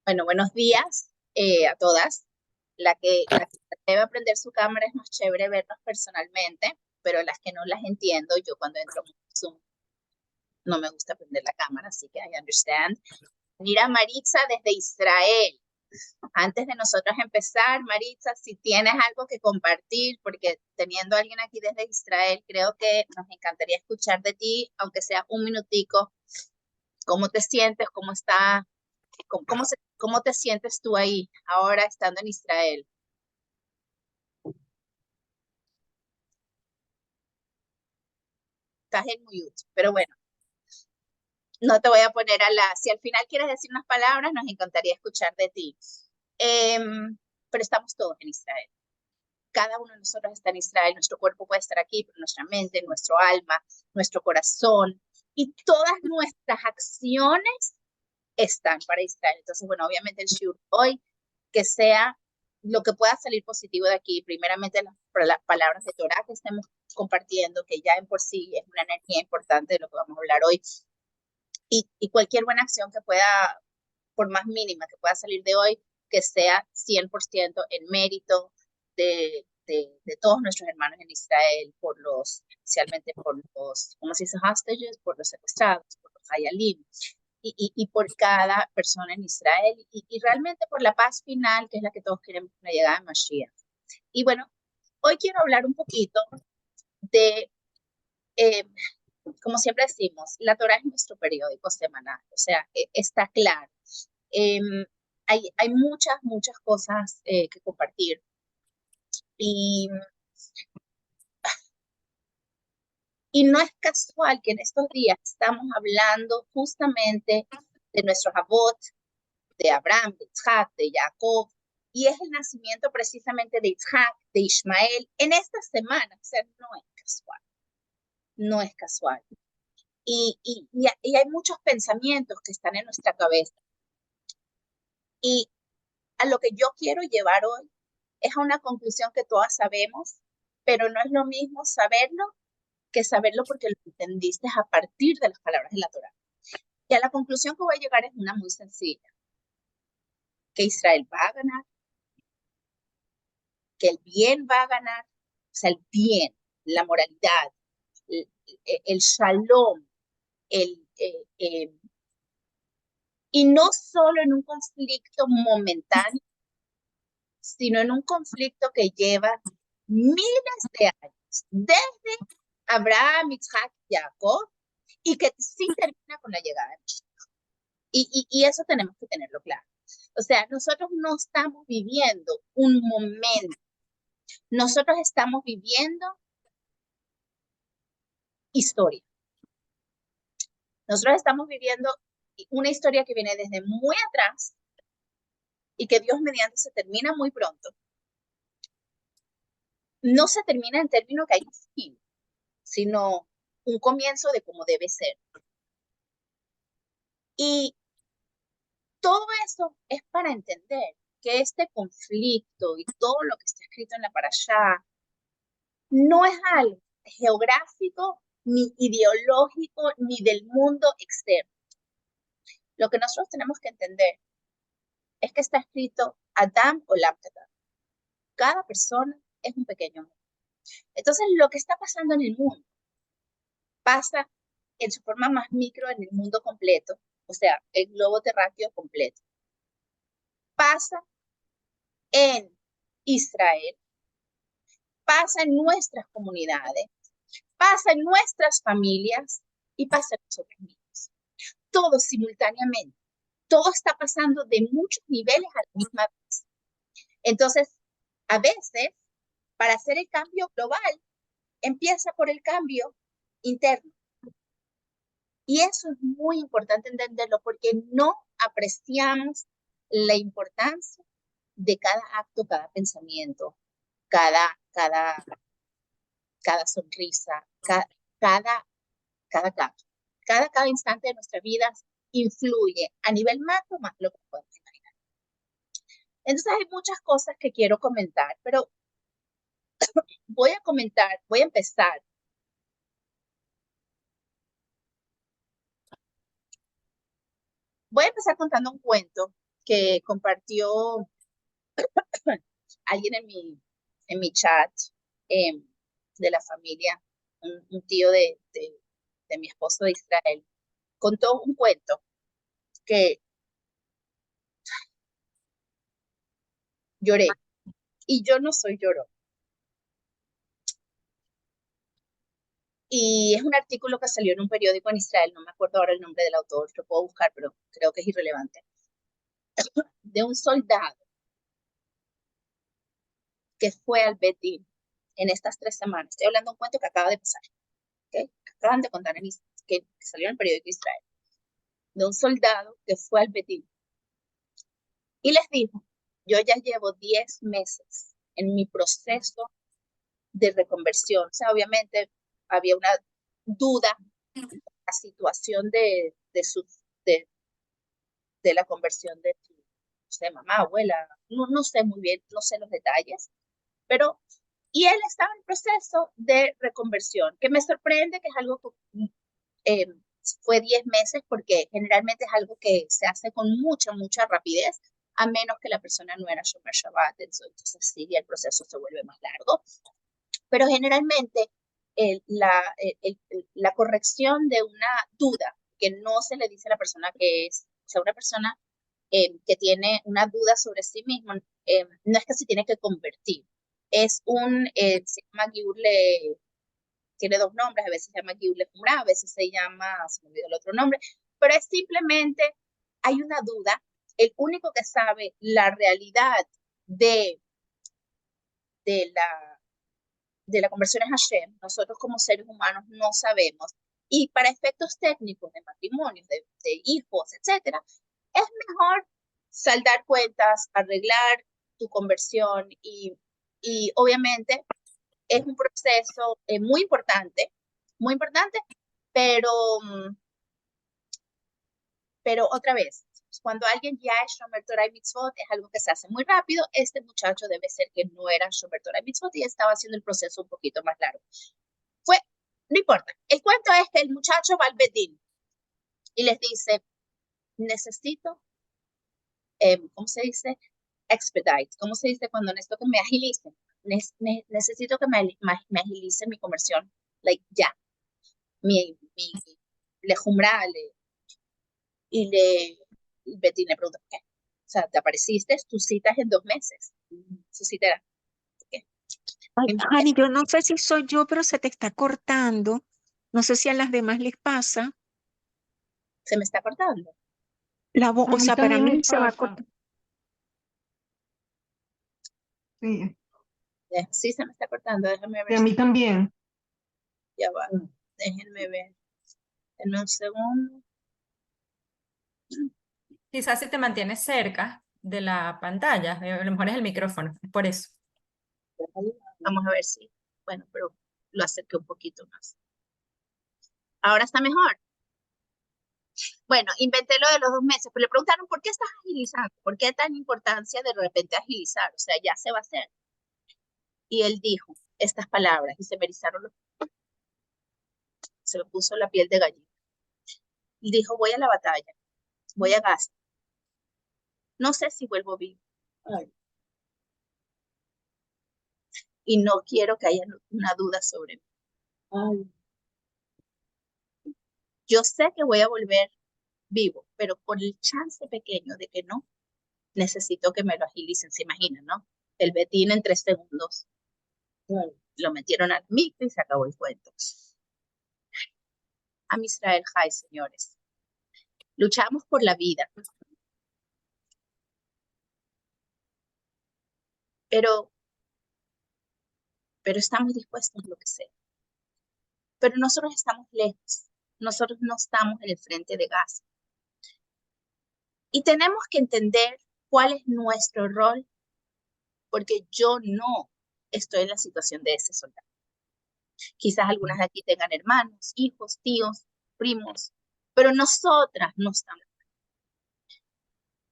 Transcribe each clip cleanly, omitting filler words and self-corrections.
Bueno, buenos días a todas. La que debe aprender su cámara es más chévere vernos personalmente, pero las que no las entiendo, yo cuando entro en Zoom no me gusta prender la cámara, así que I understand. Mira, Maritza desde Israel. Antes de nosotros empezar, Maritza, si tienes algo que compartir, porque teniendo a alguien aquí desde Israel, creo que nos encantaría escuchar de ti, aunque sea un minutico. ¿Cómo te sientes? ¿Cómo está? ¿Cómo te sientes tú ahí ahora estando en Israel? Estás en mute, pero bueno, no te voy a poner a la... Si al final quieres decir unas palabras, nos encantaría escuchar de ti. Pero estamos todos en Israel. Cada uno de nosotros está en Israel. Nuestro cuerpo puede estar aquí, pero nuestra mente, nuestro alma, nuestro corazón y todas nuestras acciones están para Israel. Entonces, bueno, obviamente el shiur hoy, que sea lo que pueda salir positivo de aquí, primeramente las palabras de Torah que estemos compartiendo, que ya en por sí es una energía importante de lo que vamos a hablar hoy, y cualquier buena acción que pueda, por más mínima que pueda salir de hoy, que sea 100% en mérito de todos nuestros hermanos en Israel, especialmente por los, ¿cómo se dice? Hostages, por los secuestrados, por los hayalim, y por cada persona en Israel, y realmente por la paz final, que es la que todos queremos, la llegada de Mashiach. Y bueno, hoy quiero hablar un poquito de, eh, como siempre decimos, la Torah es nuestro periódico semanal, o sea, está claro. Eh, hay muchas cosas que compartir. Y, y no es casual que en estos días estamos hablando justamente de nuestros avot, de Abraham, de Isaac, de Jacob, y es el nacimiento precisamente de Isaac, de Ismael, en esta semana. O sea, no es casual, no es casual. Y hay muchos pensamientos que están en nuestra cabeza. Y a lo que yo quiero llevar hoy es a una conclusión que todas sabemos, pero no es lo mismo saberlo que saberlo porque lo entendiste a partir de las palabras de la Torah. Y a la conclusión que voy a llegar es una muy sencilla, que Israel va a ganar, que el bien va a ganar, o sea, el bien, la moralidad, el shalom, el, y no solo en un conflicto momentáneo, sino en un conflicto que lleva miles de años, desde Abraham, Isaac, Jacob, y que sí termina con la llegada de Mashiach. Y eso tenemos que tenerlo claro. O sea, nosotros no estamos viviendo un momento, nosotros estamos viviendo historia. Nosotros estamos viviendo una historia que viene desde muy atrás y que Dios mediante se termina muy pronto. No se termina en términos que hay un fin, sino un comienzo de cómo debe ser. Y todo eso es para entender que este conflicto y todo lo que está escrito en la parashá no es algo geográfico, ni ideológico, ni del mundo externo. Lo que nosotros tenemos que entender es que está escrito Adam o Lamketan. Cada persona es un pequeño mundo. Entonces, lo que está pasando en el mundo pasa en su forma más micro en el mundo completo, o sea, el globo terráqueo completo. Pasa en Israel, pasa en nuestras comunidades, pasa en nuestras familias y pasa en nosotros mismos. Todo simultáneamente. Todo está pasando de muchos niveles a la misma vez. Entonces, a veces, para hacer el cambio global, empieza por el cambio interno. Y eso es muy importante entenderlo porque no apreciamos la importancia de cada acto, cada pensamiento, cada, cada, cada sonrisa, cada, cada, cada instante de nuestra vida influye a nivel macro más lo que podemos imaginar. Entonces hay muchas cosas que quiero comentar, pero voy a empezar. Voy a empezar contando un cuento que compartió alguien en mi chat eh, de la familia, un tío de mi esposo de Israel, contó un cuento que lloré, y yo no soy llorón. Y es un artículo que salió en un periódico en Israel, no me acuerdo ahora el nombre del autor, lo puedo buscar, pero creo que es irrelevante, de un soldado que fue al Betín en estas 3 semanas. Estoy hablando de un cuento que acaba de pasar, ¿okay? Acaban de contar que salió en el periódico de Israel, de un soldado que fue al Betín y les dijo, yo ya llevo 10 meses en mi proceso de reconversión. O sea, obviamente había una duda en la situación de, de la conversión de su, no sé, mamá, abuela, no sé muy bien, no sé los detalles, pero, y él estaba en proceso de reconversión, que me sorprende que es algo que eh, fue 10 meses, porque generalmente es algo que se hace con mucha rapidez, a menos que la persona no era Shomer Shabbat, entonces sí, el proceso se vuelve más largo, pero generalmente la corrección de una duda que no se le dice a la persona que es, o sea, una persona que tiene una duda sobre sí mismo, no es que se tiene que convertir, se llama Giurle, tiene 2 nombres, a veces se llama Giurle Fumra, a veces se llama, se me olvidó el otro nombre, pero es simplemente, hay una duda, el único que sabe la realidad de, de la de la conversión es Hashem, nosotros como seres humanos no sabemos. Y para efectos técnicos de matrimonios, de hijos, etcétera, es mejor saldar cuentas, arreglar tu conversión y obviamente es un proceso muy importante, pero, pero otra vez, cuando alguien ya es Shomer Torah y Mitzvot, es algo que se hace muy rápido. Este muchacho debe ser que no era Shomer Torah y Mitzvot y estaba haciendo el proceso un poquito más largo. Fue, no importa. El cuento es que el muchacho va al Bedín y les dice, necesito, ¿cómo se dice? Expedite. ¿Cómo se dice cuando necesito que me agilicen? Necesito que me agilice mi conversión. Like, ya. Mi lejumbrale. Y y Betty le pregunta, ¿qué? O sea, te apareciste, tu cita es en 2 meses. Su cita era, ¿qué? Ay, Hani, yo no sé si soy yo, pero se te está cortando. No sé si a las demás les pasa. Se me está cortando. La voz, A o mí sea, para también me mí se va a pasa. cortar. Sí, Sí, se me está cortando. Déjame y ver a si mí también. ya va. Déjenme ver. En un segundo. Quizás si te mantienes cerca de la pantalla, a lo mejor es el micrófono, es por eso. Vamos a ver si. Bueno, pero lo acerqué un poquito más. Ahora está mejor. Bueno, inventé lo de los 2 meses, pero le preguntaron, ¿por qué estás agilizando? ¿Por qué tan importancia de repente agilizar? O sea, ya se va a hacer. Y él dijo estas palabras y se me erizaron se me puso la piel de gallina. Y dijo, voy a la batalla, voy a Gaza. No sé si vuelvo vivo. Ay. Y no quiero que haya una duda sobre mí. Ay. Yo sé que voy a volver vivo, pero por el chance pequeño de que no, necesito que me lo agilicen. Se imaginan, ¿no? El Betín en 3 segundos. Ay. Lo metieron al micro y se acabó el cuento. A Israel High, señores. Luchamos por la vida, pero, pero estamos dispuestos a lo que sea. Pero nosotros estamos lejos. Nosotros no estamos en el frente de Gaza. Y tenemos que entender cuál es nuestro rol, porque yo no estoy en la situación de ese soldado. Quizás algunas de aquí tengan hermanos, hijos, tíos, primos, pero nosotras no estamos,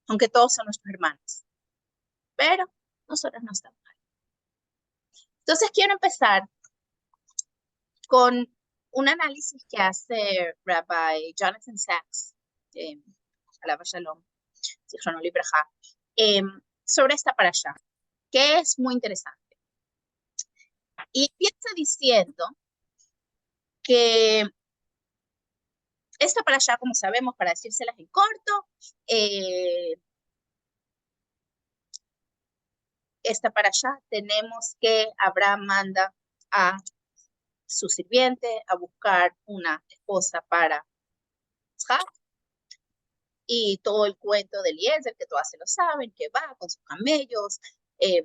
aunque todos son nuestros hermanos, pero nosotras no estamos. Entonces quiero empezar con un análisis que hace Rabbi Jonathan Sacks, alaba Shalom, Zichrono Libraja, sobre esta parashá, que es muy interesante. Y empieza diciendo que esta parashá, como sabemos, para decírselas en corto, esta parashá tenemos que Abraham manda a su sirviente a buscar una esposa para Isaac, y todo el cuento de Eliezer, que todas se lo saben, que va con sus camellos,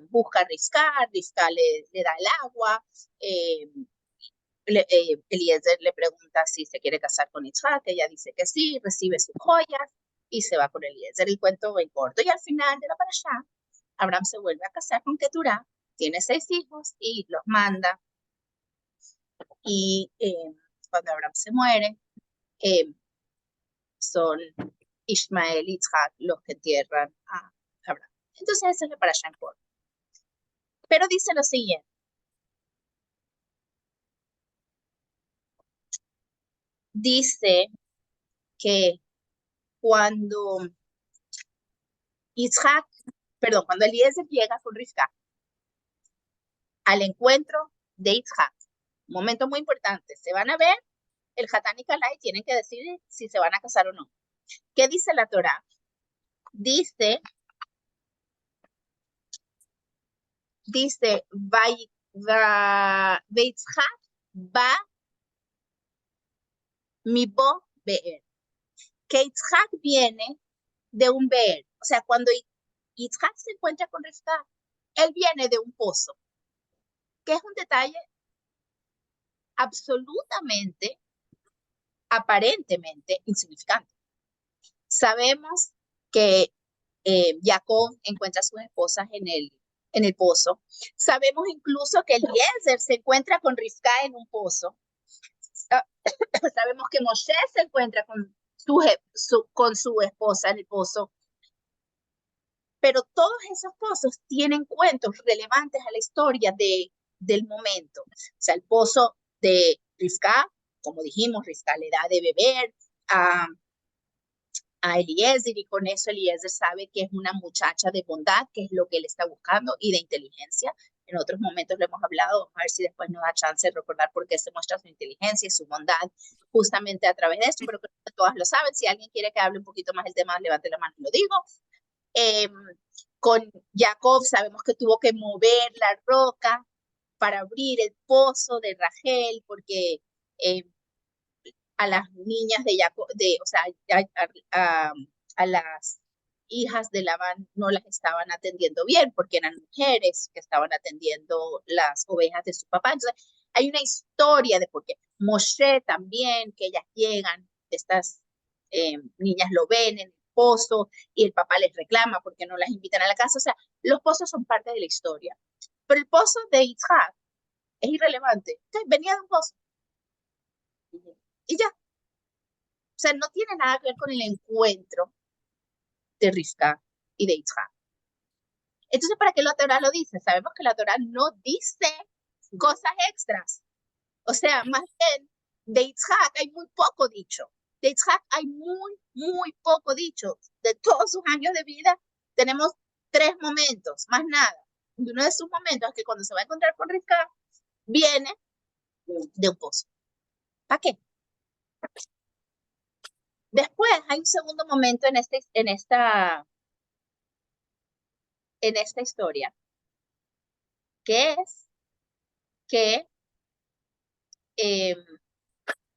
busca a Rivka le da el agua, Eliezer le pregunta si se quiere casar con Isaac, ella dice que sí, recibe sus joyas y se va con Eliezer. El cuento en corto, y al final de la parashá, Abraham se vuelve a casar con Keturah, tiene 6 hijos y los manda, y cuando Abraham se muere, son Ishmael y Isaac los que entierran a Abraham. Entonces esa es la parashá en corto. Pero dice lo siguiente. Dice que cuando cuando Eliezer llega con Rivka al encuentro de Isaac, un momento muy importante, se van a ver, el Hatán y Kalá tienen que decidir si se van a casar o no. ¿Qué dice la Torá? Dice, Yitzhak va mi bo be'er, que Yitzhak viene de un be'er. O sea, cuando Yitzhak se encuentra con Rivka, él viene de un pozo, que es un detalle absolutamente, aparentemente insignificante. Sabemos que Jacob encuentra a sus esposas en el pozo. Sabemos incluso que Eliezer se encuentra con Rivka en un pozo. Sabemos que Moshe se encuentra con su esposa en el pozo. Pero todos esos pozos tienen cuentos relevantes a la historia del momento. O sea, el pozo de Rivka, como dijimos, Rivka le da de beber a Eliezer, y con eso Eliezer sabe que es una muchacha de bondad, que es lo que él está buscando, y de inteligencia. En otros momentos lo hemos hablado, vamos a ver si después nos da chance de recordar por qué se muestra su inteligencia y su bondad justamente a través de esto, pero creo que todas lo saben. Si alguien quiere que hable un poquito más del tema, levante la mano y lo digo. Con Jacob sabemos que tuvo que mover la roca para abrir el pozo de Rachel, porque a las niñas de Jacob, o sea, a las hijas de Labán no las estaban atendiendo bien, porque eran mujeres que estaban atendiendo las ovejas de su papá. Entonces, hay una historia de por qué. Moshe también, que ellas llegan, estas niñas lo ven en el pozo y el papá les reclama porque no las invitan a la casa. O sea, los pozos son parte de la historia. Pero el pozo de Yitzhak es irrelevante. Entonces, venía de un pozo. Y ya. O sea, no tiene nada que ver con el encuentro de Rivka y de Yitzhak. Entonces, ¿para qué la Torá lo dice? Sabemos que la Torá no dice cosas extras. O sea, más bien, de Yitzhak hay muy poco dicho. De Yitzhak hay muy poco dicho. De todos sus años de vida, tenemos 3 momentos, más nada. Y uno de sus momentos es que cuando se va a encontrar con Rivka, viene de un pozo. ¿Para qué? Después hay un segundo momento en esta historia, que es que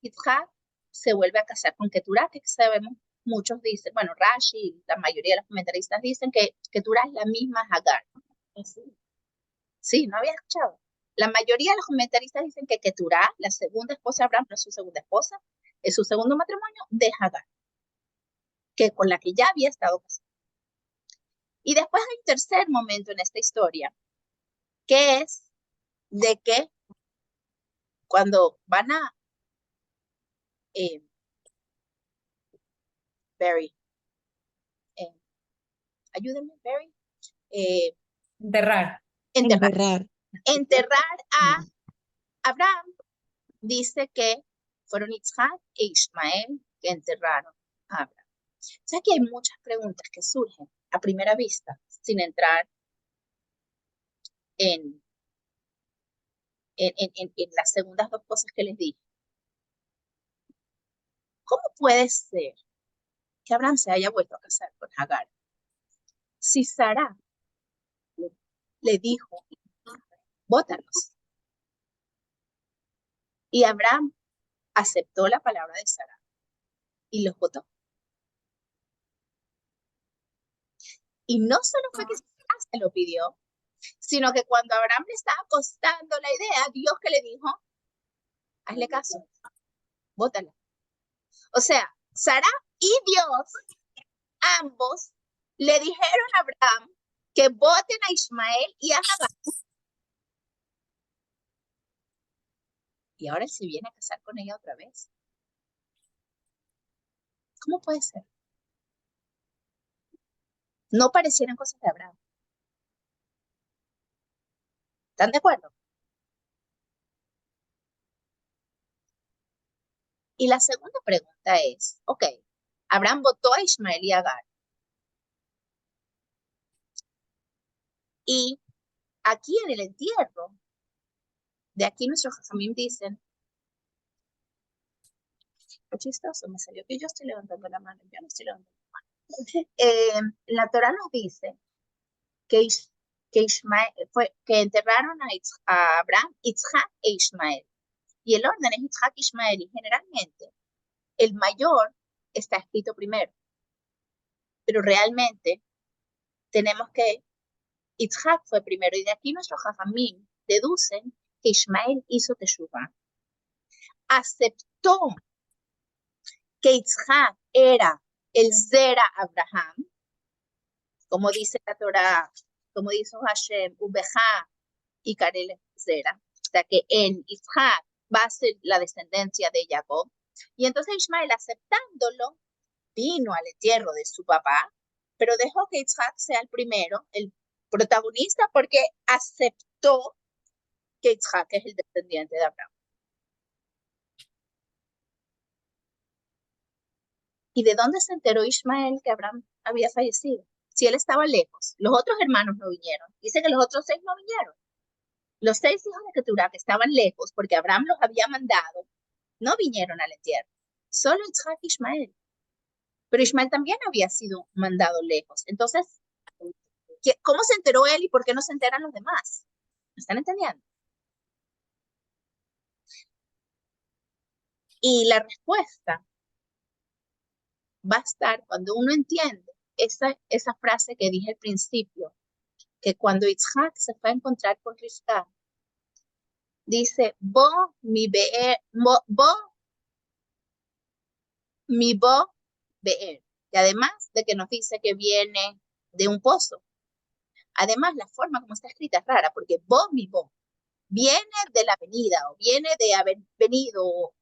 Yitzhak se vuelve a casar con Keturah, que sabemos, muchos dicen, bueno, Rashi, la mayoría de los comentaristas dicen que Keturah es la misma Hagar. Sí, no había escuchado. La mayoría de los comentaristas dicen que Keturah, la segunda esposa de Abraham, no es su segunda esposa, es su segundo matrimonio de Hagar, que con la que ya había estado casado. Y después hay un tercer momento en esta historia, que es de que cuando van a Barry, ayúdenme, Barry, Enterrar. enterrar a Abraham, dice que fueron Isaac e Ismael que enterraron a Abraham. O sea que hay muchas preguntas que surgen a primera vista, sin entrar en, en las segundas dos cosas que les dije. ¿Cómo puede ser que Abraham se haya vuelto a casar con Agar? Si Sara le dijo, bótalos. Y Abraham aceptó la palabra de Sara y los votó. Y no solo fue que Sara se lo pidió, sino que cuando Abraham le estaba costando la idea, Dios que le dijo, hazle caso, bótala. O sea, Sara y Dios, ambos, le dijeron a Abraham que voten a Ismael y a Agar. Y ahora él se viene a casar con ella otra vez. ¿Cómo puede ser? No parecieran cosas de Abraham. ¿Están de acuerdo? Y la segunda pregunta es, ok, Abraham votó a Ismael y a Agar. Y aquí en el entierro, de aquí nuestros jajamim dicen, qué chistoso, me salió que yo estoy levantando la mano, yo no estoy levantando la mano. La Torah nos dice que, que enterraron a Abraham, Isaac e Ismael. Y el orden es Isaac e Ismael, y generalmente el mayor está escrito primero. Pero realmente tenemos que Isaac fue primero, y de aquí nuestros jajamim deducen que Ismael hizo teshuvah, aceptó que Isaac era el Zera Abraham, como dice la Torah, como dice Hashem, Ubeja y Karel Zera, o sea que en Isaac va a ser la descendencia de Jacob. Y entonces Ismael, aceptándolo, vino al entierro de su papá, pero dejó que Isaac sea el primero, el protagonista, porque aceptó que Isaac es el descendiente de Abraham. ¿Y de dónde se enteró Ismael que Abraham había fallecido? Si él estaba lejos, los otros hermanos no vinieron. Dice que los otros 6 no vinieron. Los 6 hijos de Keturah que estaban lejos, porque Abraham los había mandado, no vinieron al entierro. Solo Isaac y Ismael. Pero Ismael también había sido mandado lejos. Entonces, ¿cómo se enteró él y por qué no se enteran los demás? ¿Me están entendiendo? Y la respuesta va a estar cuando uno entiende esa frase que dije al principio, que cuando Isaac se fue a encontrar con Rivka, dice, bo mi be'er, mi bo be'er. Y además de que nos dice que viene de un pozo. Además, la forma como está escrita es rara, porque bo mi bo viene de la venida o viene de haber venido.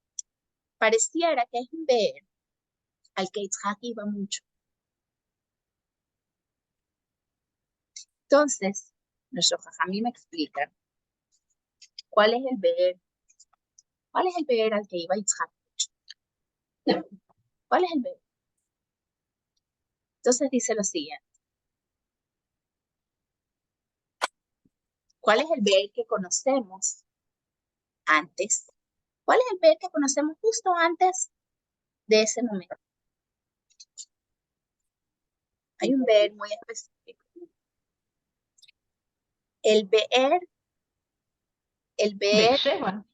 Pareciera que es un be'er al que Isaac iba mucho. Entonces, nuestro jajamí me explica cuál es el be'er al que iba Isaac mucho. ¿Cuál es el be'er? Entonces dice lo siguiente. ¿Cuál es el be'er que conocemos antes? ¿Cuál es el be'er que conocemos justo antes de ese momento? Hay un be'er muy específico. El be'er Beersheba.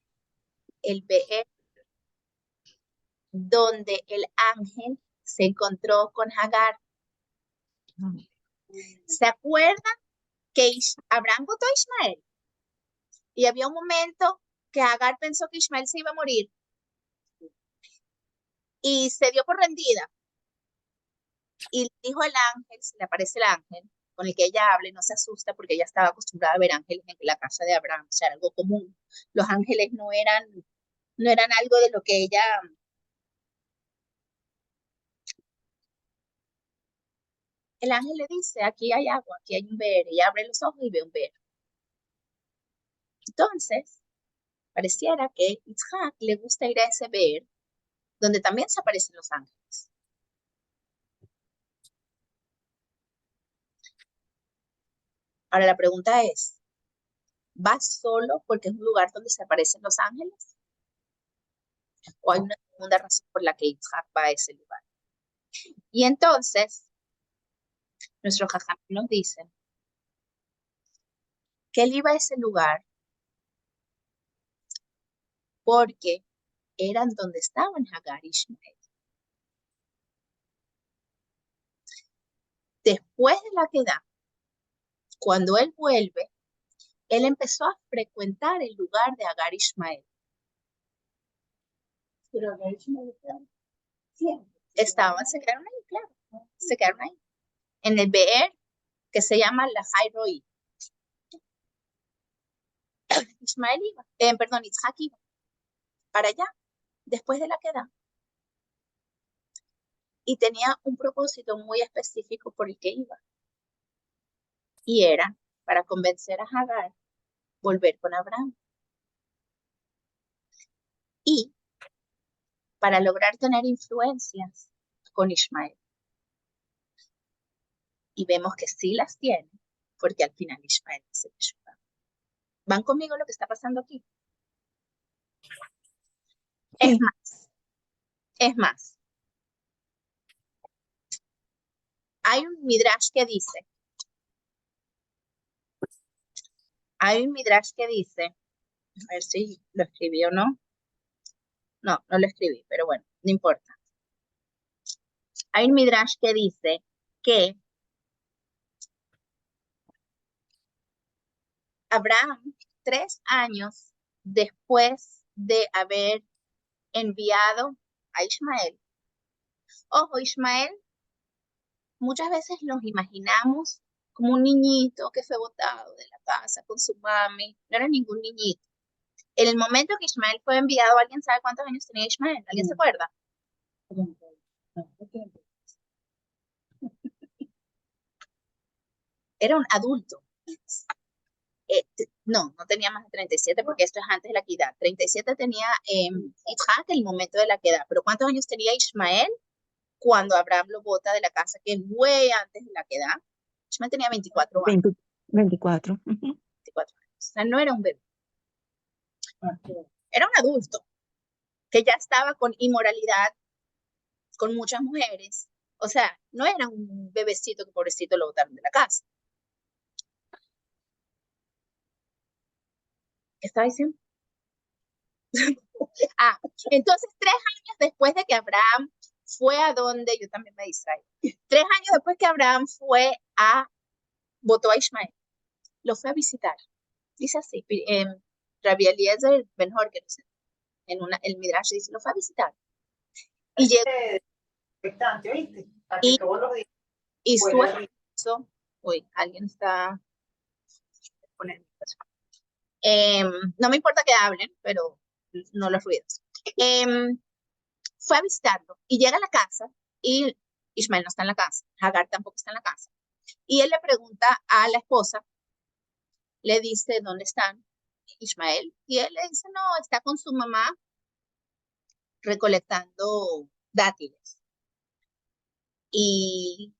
donde el ángel se encontró con Agar. ¿Se acuerdan que Abraham votó a Ismael? Y había un momento que Agar pensó que Ismael se iba a morir y se dio por rendida. Y dijo al ángel, se le aparece el ángel con el que ella habla y no se asusta porque ella estaba acostumbrada a ver ángeles en la casa de Abraham, o sea, algo común. Los ángeles no eran algo de lo que ella... El ángel le dice, aquí hay agua, aquí hay un beer. Ella abre los ojos y ve un beer. Entonces, pareciera que Isaac le gusta ir a ese beer donde también se aparecen los ángeles. Ahora la pregunta es, ¿vas solo porque es un lugar donde se aparecen los ángeles? ¿O hay una segunda razón por la que Yitzhak va a ese lugar? Y entonces, nuestros jajam nos dicen que él iba a ese lugar porque eran donde estaban Hagar y Ishmael. Después de la queda, cuando él vuelve, él empezó a frecuentar el lugar de Hagar y Ishmael. Pero Hagar y Ishmael estaban siempre. Se quedaron ahí, claro, se quedaron ahí. En el Be'er, que se llama la Jairoi. Ishmael iba, Yitzhak iba para allá, después de la queda. Y tenía un propósito muy específico por el que iba. Y era para convencer a Hagar volver con Abraham. Y para lograr tener influencias con Ishmael. Y vemos que sí las tiene, porque al final Ishmael se ayuda. ¿Van conmigo lo que está pasando aquí? Sí. Es más. Hay un midrash que dice, a ver si lo escribí o no. No lo escribí, pero bueno, no importa. Hay un midrash que dice que Abraham, 3 años después de haber enviado a Ishmael. Ojo, Ishmael, muchas veces los imaginamos como un niñito que fue botado de la casa con su mami. No era ningún niñito. En el momento que Ishmael fue enviado, ¿alguien sabe cuántos años tenía Ishmael? ¿Alguien se acuerda? Era un adulto. No tenía más de 37 porque esto es antes de la queda. 37 tenía Yitzhak en el momento de la queda. Pero ¿cuántos años tenía Ishmael cuando Abraham lo bota de la casa, que fue antes de la queda? Ishmael tenía 24 años. 24. Ujú. 24 años. O sea, no era un bebé. Era un adulto que ya estaba con inmoralidad, con muchas mujeres. O sea, no era un bebecito que pobrecito lo botaron de la casa. ¿Qué estaba diciendo? Entonces 3 años después de que Abraham fue a donde, yo también me distraí, 3 años después que Abraham votó a Ishmael, lo fue a visitar. Dice así, Rabbi Eliezer Ben Horgenus, el Midrash dice, lo fue a visitar. Y llegó, Expectante, ¿oíste? A Y- que todos los días y su fuera esposo, alguien está poniendo. No me importa que hablen, pero no los ruidos. Fue a visitarlo y llega a la casa y Ishmael no está en la casa, Hagar tampoco está en la casa. Y él le pregunta a la esposa, le dice, ¿dónde están Ishmael? Y él le dice, no, está con su mamá recolectando dátiles. Y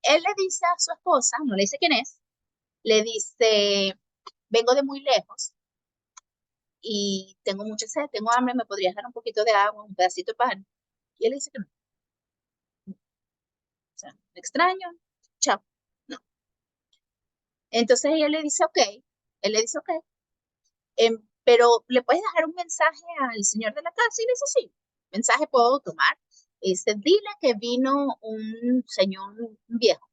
él le dice a su esposa, no le dice quién es, le dice, vengo de muy lejos y tengo mucha sed, tengo hambre, ¿me podrías dar un poquito de agua, un pedacito de pan? Y él le dice que no. O sea, me extraño, chao. No. Entonces ella le dice, ok, él le dice, ok, pero ¿le puedes dejar un mensaje al señor de la casa? Y le dice, sí, mensaje puedo tomar. Dice, dile que vino un señor viejo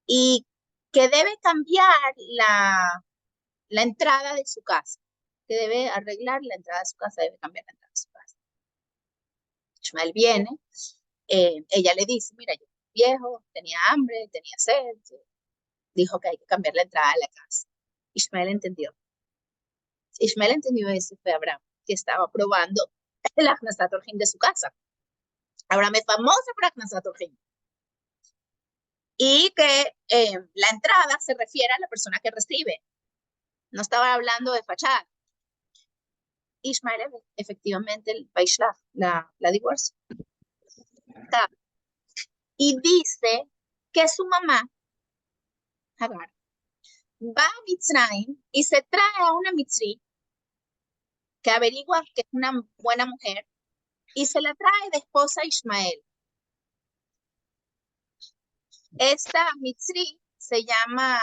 y que debe cambiar la entrada de su casa, que debe arreglar la entrada de su casa, debe cambiar la entrada de su casa. Ishmael viene, ella le dice, mira, yo soy viejo, tenía hambre, tenía sed, dijo que hay que cambiar la entrada de la casa. Ishmael entendió. Ishmael entendió eso, fue Abraham, que estaba probando el Aknasat Orjim de su casa. Abraham es famoso por Aknasat Orjim. Y que la entrada se refiere a la persona que recibe. No estaba hablando de fachada. Ishmael efectivamente el Baishlach, la divorcia. Y dice que su mamá Hagar, va a Mitzrayim y se trae a una Mitzri que averigua que es una buena mujer y se la trae de esposa a Ismael. Esta Mitzri se llama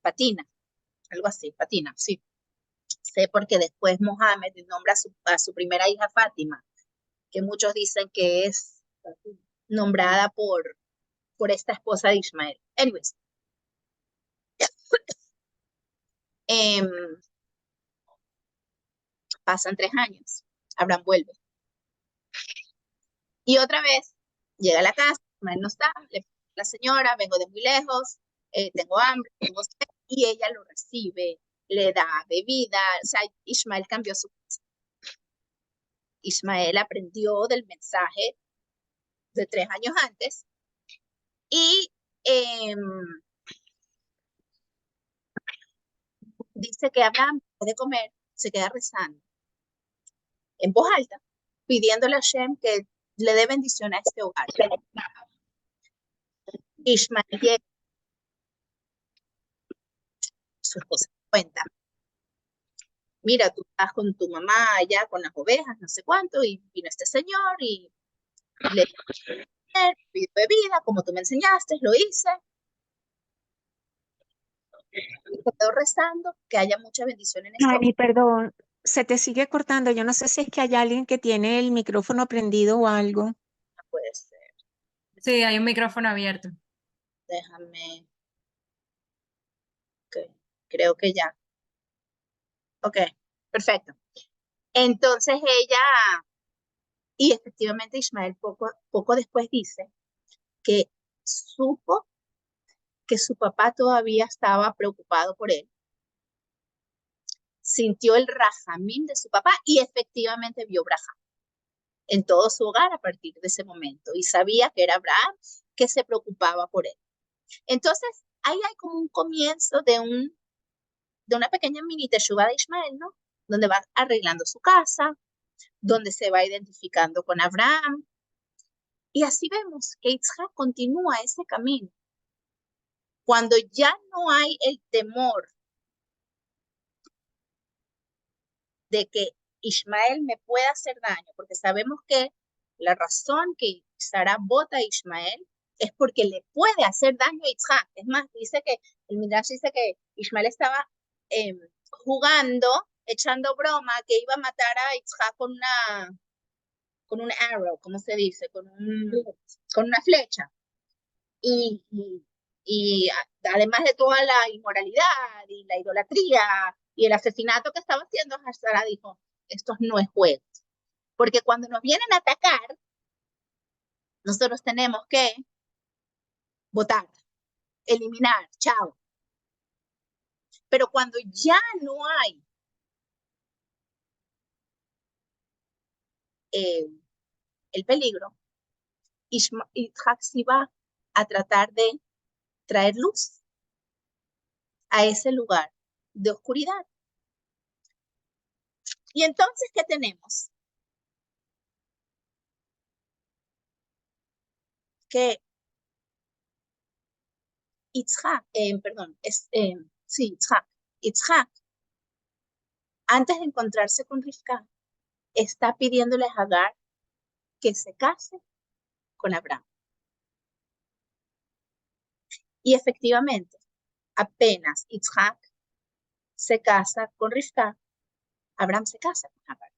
Patina, algo así, Patina, sí. Sé porque después Mohammed nombra a su primera hija Fátima, que muchos dicen que es nombrada por esta esposa de Ismael. Anyways, pasan 3 años, Abraham vuelve. Y otra vez llega a la casa, Ismael no está, le dice a la señora, vengo de muy lejos, tengo hambre, tengo sed, y ella lo recibe, le da bebida, o sea, Ismael cambió su casa. Ismael aprendió del mensaje de 3 años antes y dice que Abraham, después de comer, se queda rezando en voz alta, pidiéndole a Hashem que le dé bendición a este hogar. Ismael llega, su esposa cuenta, mira, tú estás con tu mamá allá con las ovejas, no sé cuánto, y vino este señor y le pidió bebida, como tú me enseñaste, lo hice. Y quedó rezando que haya mucha bendición en este hogar. Ani, perdón, se te sigue cortando. Yo no sé si es que hay alguien que tiene el micrófono prendido o algo. No puede ser. Sí, hay un micrófono abierto. Déjame. Ok, creo que ya. Ok, perfecto. Entonces ella, y efectivamente Ismael poco después dice que supo que su papá todavía estaba preocupado por él, sintió el rajamín de su papá y efectivamente vio Abraham en todo su hogar a partir de ese momento y sabía que era Abraham que se preocupaba por él. Entonces, ahí hay como un comienzo de una pequeña mini teshuvá de Ismael, ¿no? Donde va arreglando su casa, donde se va identificando con Abraham. Y así vemos que Yitzhak continúa ese camino. Cuando ya no hay el temor de que Ismael me pueda hacer daño, porque sabemos que la razón que Sara vota a Ismael es porque le puede hacer daño a Yitzhak. Es más, dice que el Midrash dice que Ismael estaba jugando, echando broma, que iba a matar a Yitzhak con un arrow, ¿cómo se dice? Con una flecha. Y además de toda la inmoralidad y la idolatría y el asesinato que estaba haciendo, Sara dijo, esto no es juego. Porque cuando nos vienen a atacar, nosotros tenemos que votar, eliminar, chao. Pero cuando ya no hay el peligro, Yitzhak sí va a tratar de traer luz a ese lugar de oscuridad. Y entonces, ¿qué tenemos? Que Yitzhak, Yitzhak, antes de encontrarse con Rivka, está pidiéndole a Hagar que se case con Abraham. Y efectivamente, apenas Yitzhak se casa con Rivka, Abraham se casa con Hagar.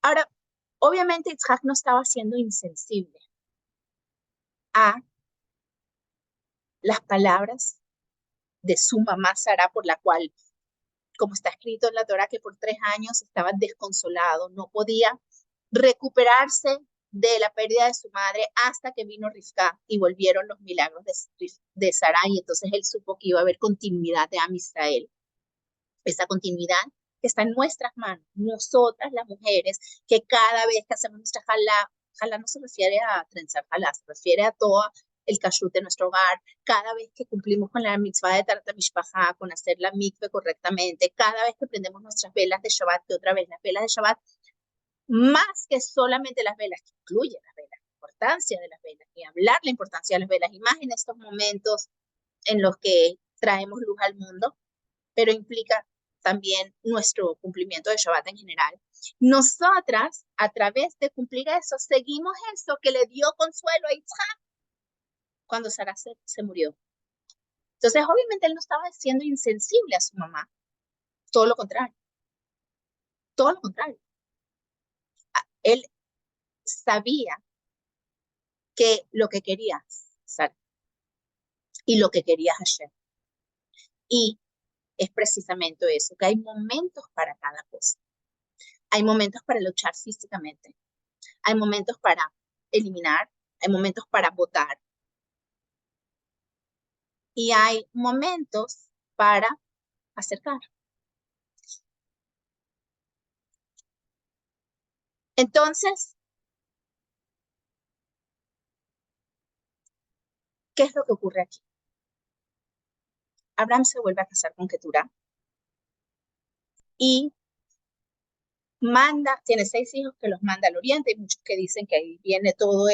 Ahora, obviamente Yitzhak no estaba siendo insensible a las palabras de su mamá Sara, por la cual, como está escrito en la Torá, que por 3 años estaba desconsolado, no podía recuperarse de la pérdida de su madre hasta que vino Rivka y volvieron los milagros de Sara, y entonces él supo que iba a haber continuidad de Am Israel. Esa continuidad que está en nuestras manos, nosotras las mujeres, que cada vez que hacemos nuestra jalá no se refiere a trenzar jalá, se refiere a todo el kashrut de nuestro hogar, cada vez que cumplimos con la mitzvah de Tarat HaMishpachá, con hacer la mikve correctamente, cada vez que prendemos nuestras velas de Shabbat, que otra vez las velas de Shabbat, más que solamente las velas, que incluyen las velas, importancia de las velas, ni hablar la importancia de las velas, y más en estos momentos en los que traemos luz al mundo, pero implica también nuestro cumplimiento de Shabbat en general. Nosotras, a través de cumplir eso, seguimos eso que le dio consuelo a Yitzhak cuando Sara se murió. Entonces, obviamente, él no estaba siendo insensible a su mamá. Todo lo contrario. Todo lo contrario. Él sabía que lo que quería Sara y lo que quería Hashem. Y es precisamente eso, que hay momentos para cada cosa. Hay momentos para luchar físicamente. Hay momentos para eliminar. Hay momentos para votar. Y hay momentos para acercar. Entonces, ¿qué es lo que ocurre aquí? Abraham se vuelve a casar con Keturah y tiene 6 hijos que los manda al oriente. Hay muchos que dicen que ahí viene todos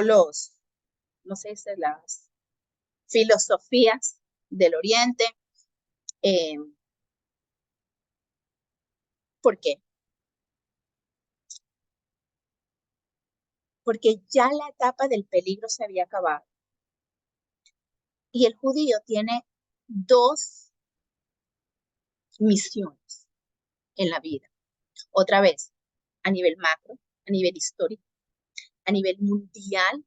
los, no sé, las filosofías del oriente. ¿Por qué? Porque ya la etapa del peligro se había acabado. Y el judío tiene 2 misiones en la vida. Otra vez, a nivel macro, a nivel histórico, a nivel mundial,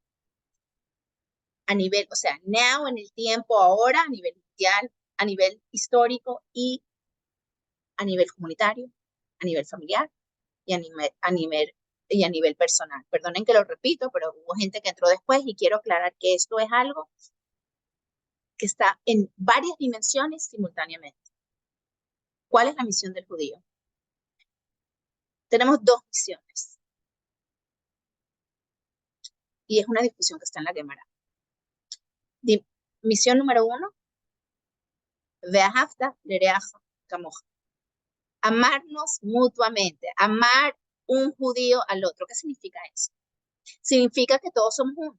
a nivel, o sea, now, en el tiempo ahora, a nivel mundial, a nivel histórico y a nivel comunitario, a nivel familiar y a nivel personal. Perdonen que lo repito, pero hubo gente que entró después y quiero aclarar que esto es algo que está en varias dimensiones simultáneamente. ¿Cuál es la misión del judío? Tenemos 2 misiones. Y es una discusión que está en la Gemara. Misión número 1, Ve'ahavta lereaja kamoja. Amarnos mutuamente, amar un judío al otro. ¿Qué significa eso? Significa que todos somos uno.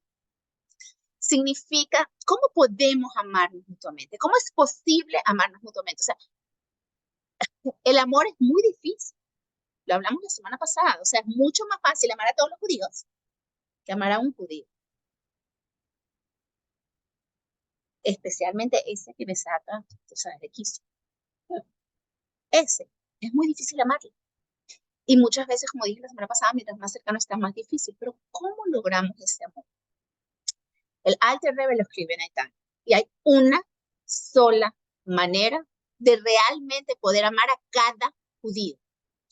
Significa, ¿cómo podemos amarnos mutuamente? ¿Cómo es posible amarnos mutuamente? O sea, el amor es muy difícil. Lo hablamos la semana pasada. O sea, es mucho más fácil amar a todos los judíos que amar a un judío. Especialmente ese que me saca, tú sabes, de quicio. Ese es muy difícil amarlo. Y muchas veces, como dije la semana pasada, mientras más cercano está, más difícil. Pero ¿cómo logramos ese amor? El Alter Rebbe lo escribe en Aitán. Y hay una sola manera de realmente poder amar a cada judío.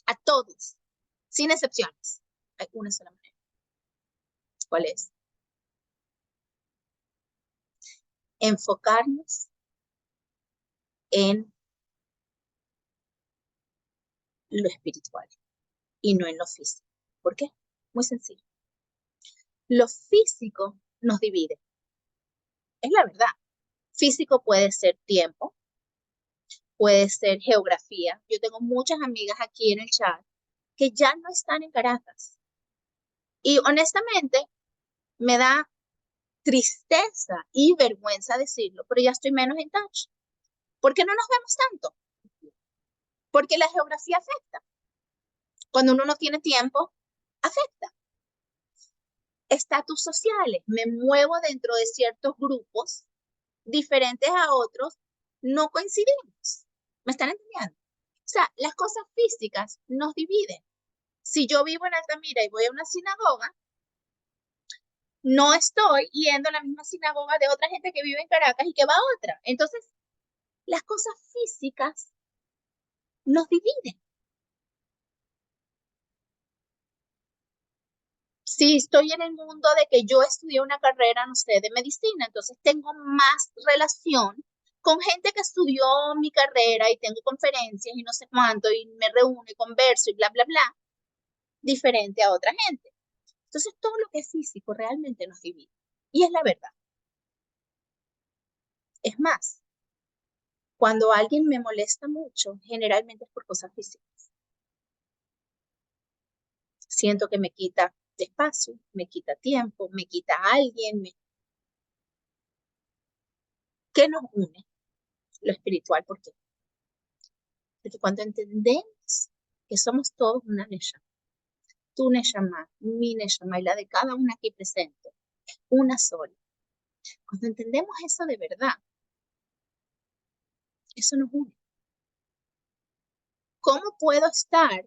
A todos. Sin excepciones. Hay una sola manera. ¿Cuál es? Enfocarnos en lo espiritual y no en lo físico. ¿Por qué? Muy sencillo. Lo físico nos divide. Es la verdad. Físico puede ser tiempo, puede ser geografía. Yo tengo muchas amigas aquí en el chat que ya no están en Caracas. Y honestamente, me da tristeza y vergüenza decirlo, pero ya estoy menos en touch. ¿Por qué no nos vemos tanto? Porque la geografía afecta. Cuando uno no tiene tiempo, afecta. Estatus sociales. Me muevo dentro de ciertos grupos diferentes a otros, no coincidimos. ¿Me están entendiendo? O sea, las cosas físicas nos dividen. Si yo vivo en Altamira y voy a una sinagoga, no estoy yendo a la misma sinagoga de otra gente que vive en Caracas y que va a otra. Entonces, las cosas físicas nos dividen. Si estoy en el mundo de que yo estudié una carrera, no sé, de medicina, entonces tengo más relación con gente que estudió mi carrera y tengo conferencias y no sé cuánto y me reúno y converso y bla, bla, bla, diferente a otra gente. Entonces, todo lo que es físico realmente nos divide. Y es la verdad. Es más, cuando alguien me molesta mucho, generalmente es por cosas físicas. Siento que me quita espacio, me quita tiempo, me quita a alguien. ¿Qué nos une? Lo espiritual, ¿por qué? Porque cuando entendemos que somos todos una Neshama, tu Neshama, mi Neshama y la de cada una aquí presente, una sola. Cuando entendemos eso de verdad, eso nos une. ¿Cómo puedo estar,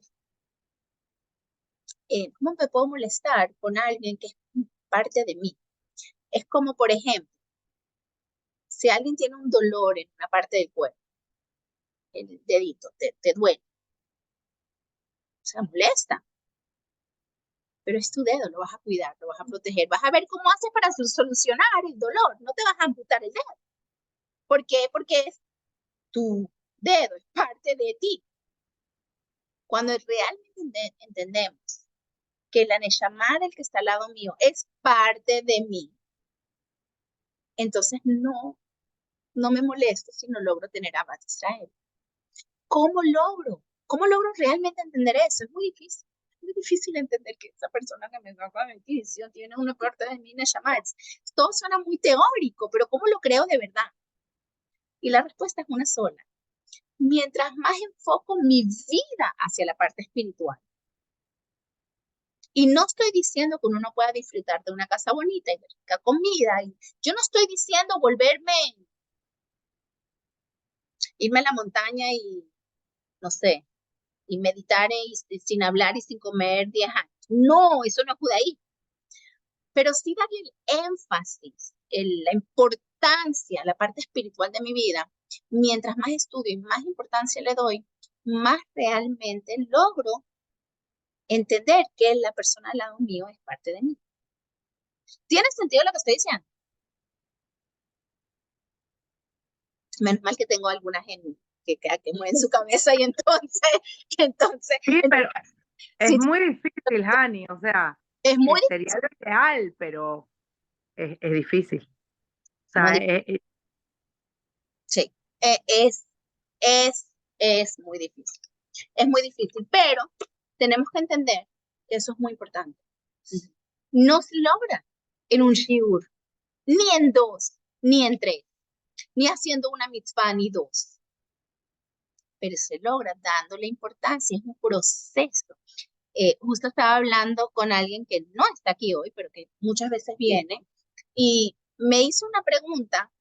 cómo me puedo molestar con alguien que es parte de mí? Es como, por ejemplo, si alguien tiene un dolor en una parte del cuerpo, el dedito, te duele, se molesta, pero es tu dedo, lo vas a cuidar, lo vas a proteger, vas a ver cómo haces para solucionar el dolor, no te vas a amputar el dedo. ¿Por qué? Porque es tu dedo, es parte de ti. Cuando realmente entendemos que la Neshama del que está al lado mío es parte de mí, entonces no me molesto si no logro tener a Bat Israel. ¿Cómo logro? ¿Cómo logro realmente entender eso? Es muy difícil. Es muy difícil entender que esa persona que me acaba de decir tiene una parte de mí, Neshama. Todo suena muy teórico, pero ¿cómo lo creo de verdad? Y la respuesta es una sola. Mientras más enfoco mi vida hacia la parte espiritual, y no estoy diciendo que uno no pueda disfrutar de una casa bonita y de rica comida, y yo no estoy diciendo irme a la montaña y, no sé, y meditar sin hablar y sin comer 10 años. No, eso no es judaísmo. Pero sí darle el énfasis, la importancia, la parte espiritual de mi vida. Mientras más estudio y más importancia le doy, más realmente logro entender que la persona al lado mío es parte de mí. ¿Tiene sentido lo que estoy diciendo? Menos mal que tengo alguna gente que mueve su cabeza y entonces Sí, pero es sí, muy difícil, Hani, o sea, es muy sería lo ideal, pero es difícil. O sea, difícil. Sí, eh, es, es muy difícil. Es muy difícil, pero tenemos que entender que eso es muy importante. No se logra en un shiur, ni en dos, ni en tres, ni haciendo una mitzvah, ni dos. Pero se logra dándole importancia, es un proceso. Justo estaba hablando con alguien que no está aquí hoy, pero que muchas veces viene, y me hizo una pregunta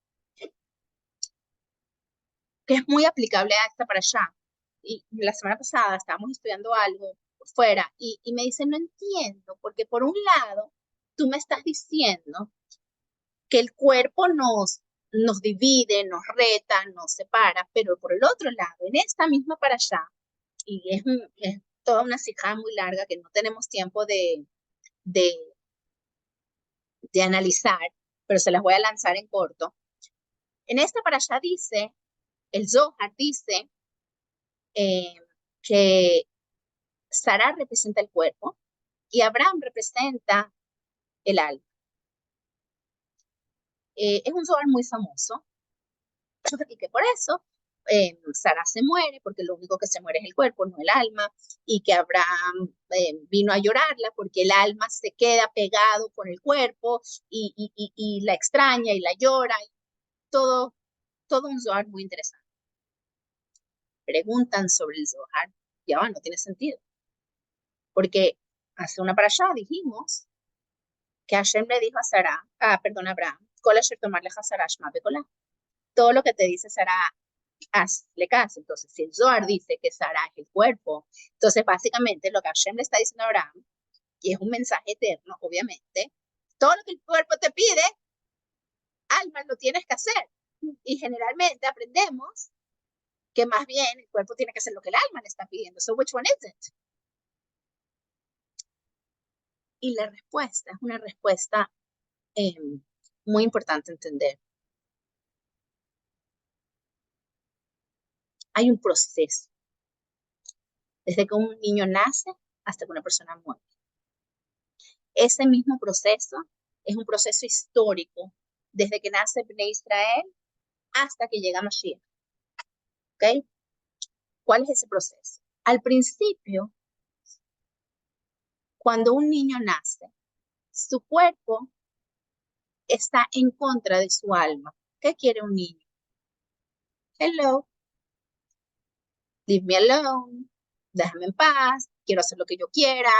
que es muy aplicable a esta para allá. Y la semana pasada estábamos estudiando algo por fuera y me dice, no entiendo, porque por un lado, tú me estás diciendo que el cuerpo nos divide, nos reta, nos separa, pero por el otro lado, en esta misma para allá, y es toda una sijá muy larga que no tenemos tiempo de, de analizar, pero se las voy a lanzar en corto. En esta para allá dice, el Zohar dice eh, que Sarah representa el cuerpo y Abraham representa el alma. Es un Zohar muy famoso, y que por eso Sarah se muere, porque lo único que se muere es el cuerpo, no el alma, y que Abraham vino a llorarla porque el alma se queda pegado con el cuerpo y la extraña y la llora, y todo un Zohar muy interesante. Preguntan sobre el Zohar, ya va, no tiene sentido, porque hace una para allá dijimos que Hashem le dijo a Sarah, perdón, a Abraham, todo lo que te dice Sarah, hazle caso. Entonces, si el Zohar dice que Sarah es el cuerpo, entonces básicamente lo que Hashem le está diciendo a Abraham, y es un mensaje eterno, obviamente, todo lo que el cuerpo te pide, alma, lo tienes que hacer. Y generalmente aprendemos que más bien el cuerpo tiene que hacer lo que el alma le está pidiendo. So, which one is it? Y la respuesta es una respuesta muy importante entender. Hay un proceso. Desde que un niño nace hasta que una persona muere. Ese mismo proceso es un proceso histórico, desde que nace Bnei Israel hasta que llega Mashiach. ¿Ok? ¿Cuál es ese proceso? Al principio, Cuando un niño nace, su cuerpo está en contra de su alma. ¿Qué quiere un niño? Hello, leave me alone, déjame en paz, quiero hacer lo que yo quiera,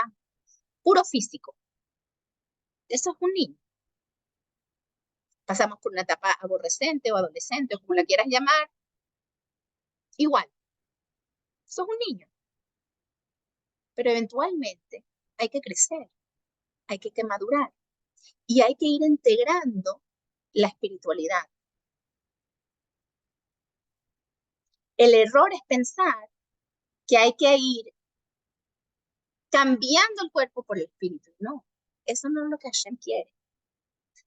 puro físico. Eso es un niño. Pasamos por una etapa aborrecente o adolescente, o como la quieras llamar, igual, eso es un niño. Pero eventualmente hay que crecer, hay que madurar y hay que ir integrando la espiritualidad. El error es pensar que hay que ir cambiando el cuerpo por el espíritu. No, eso no es lo que Hashem quiere.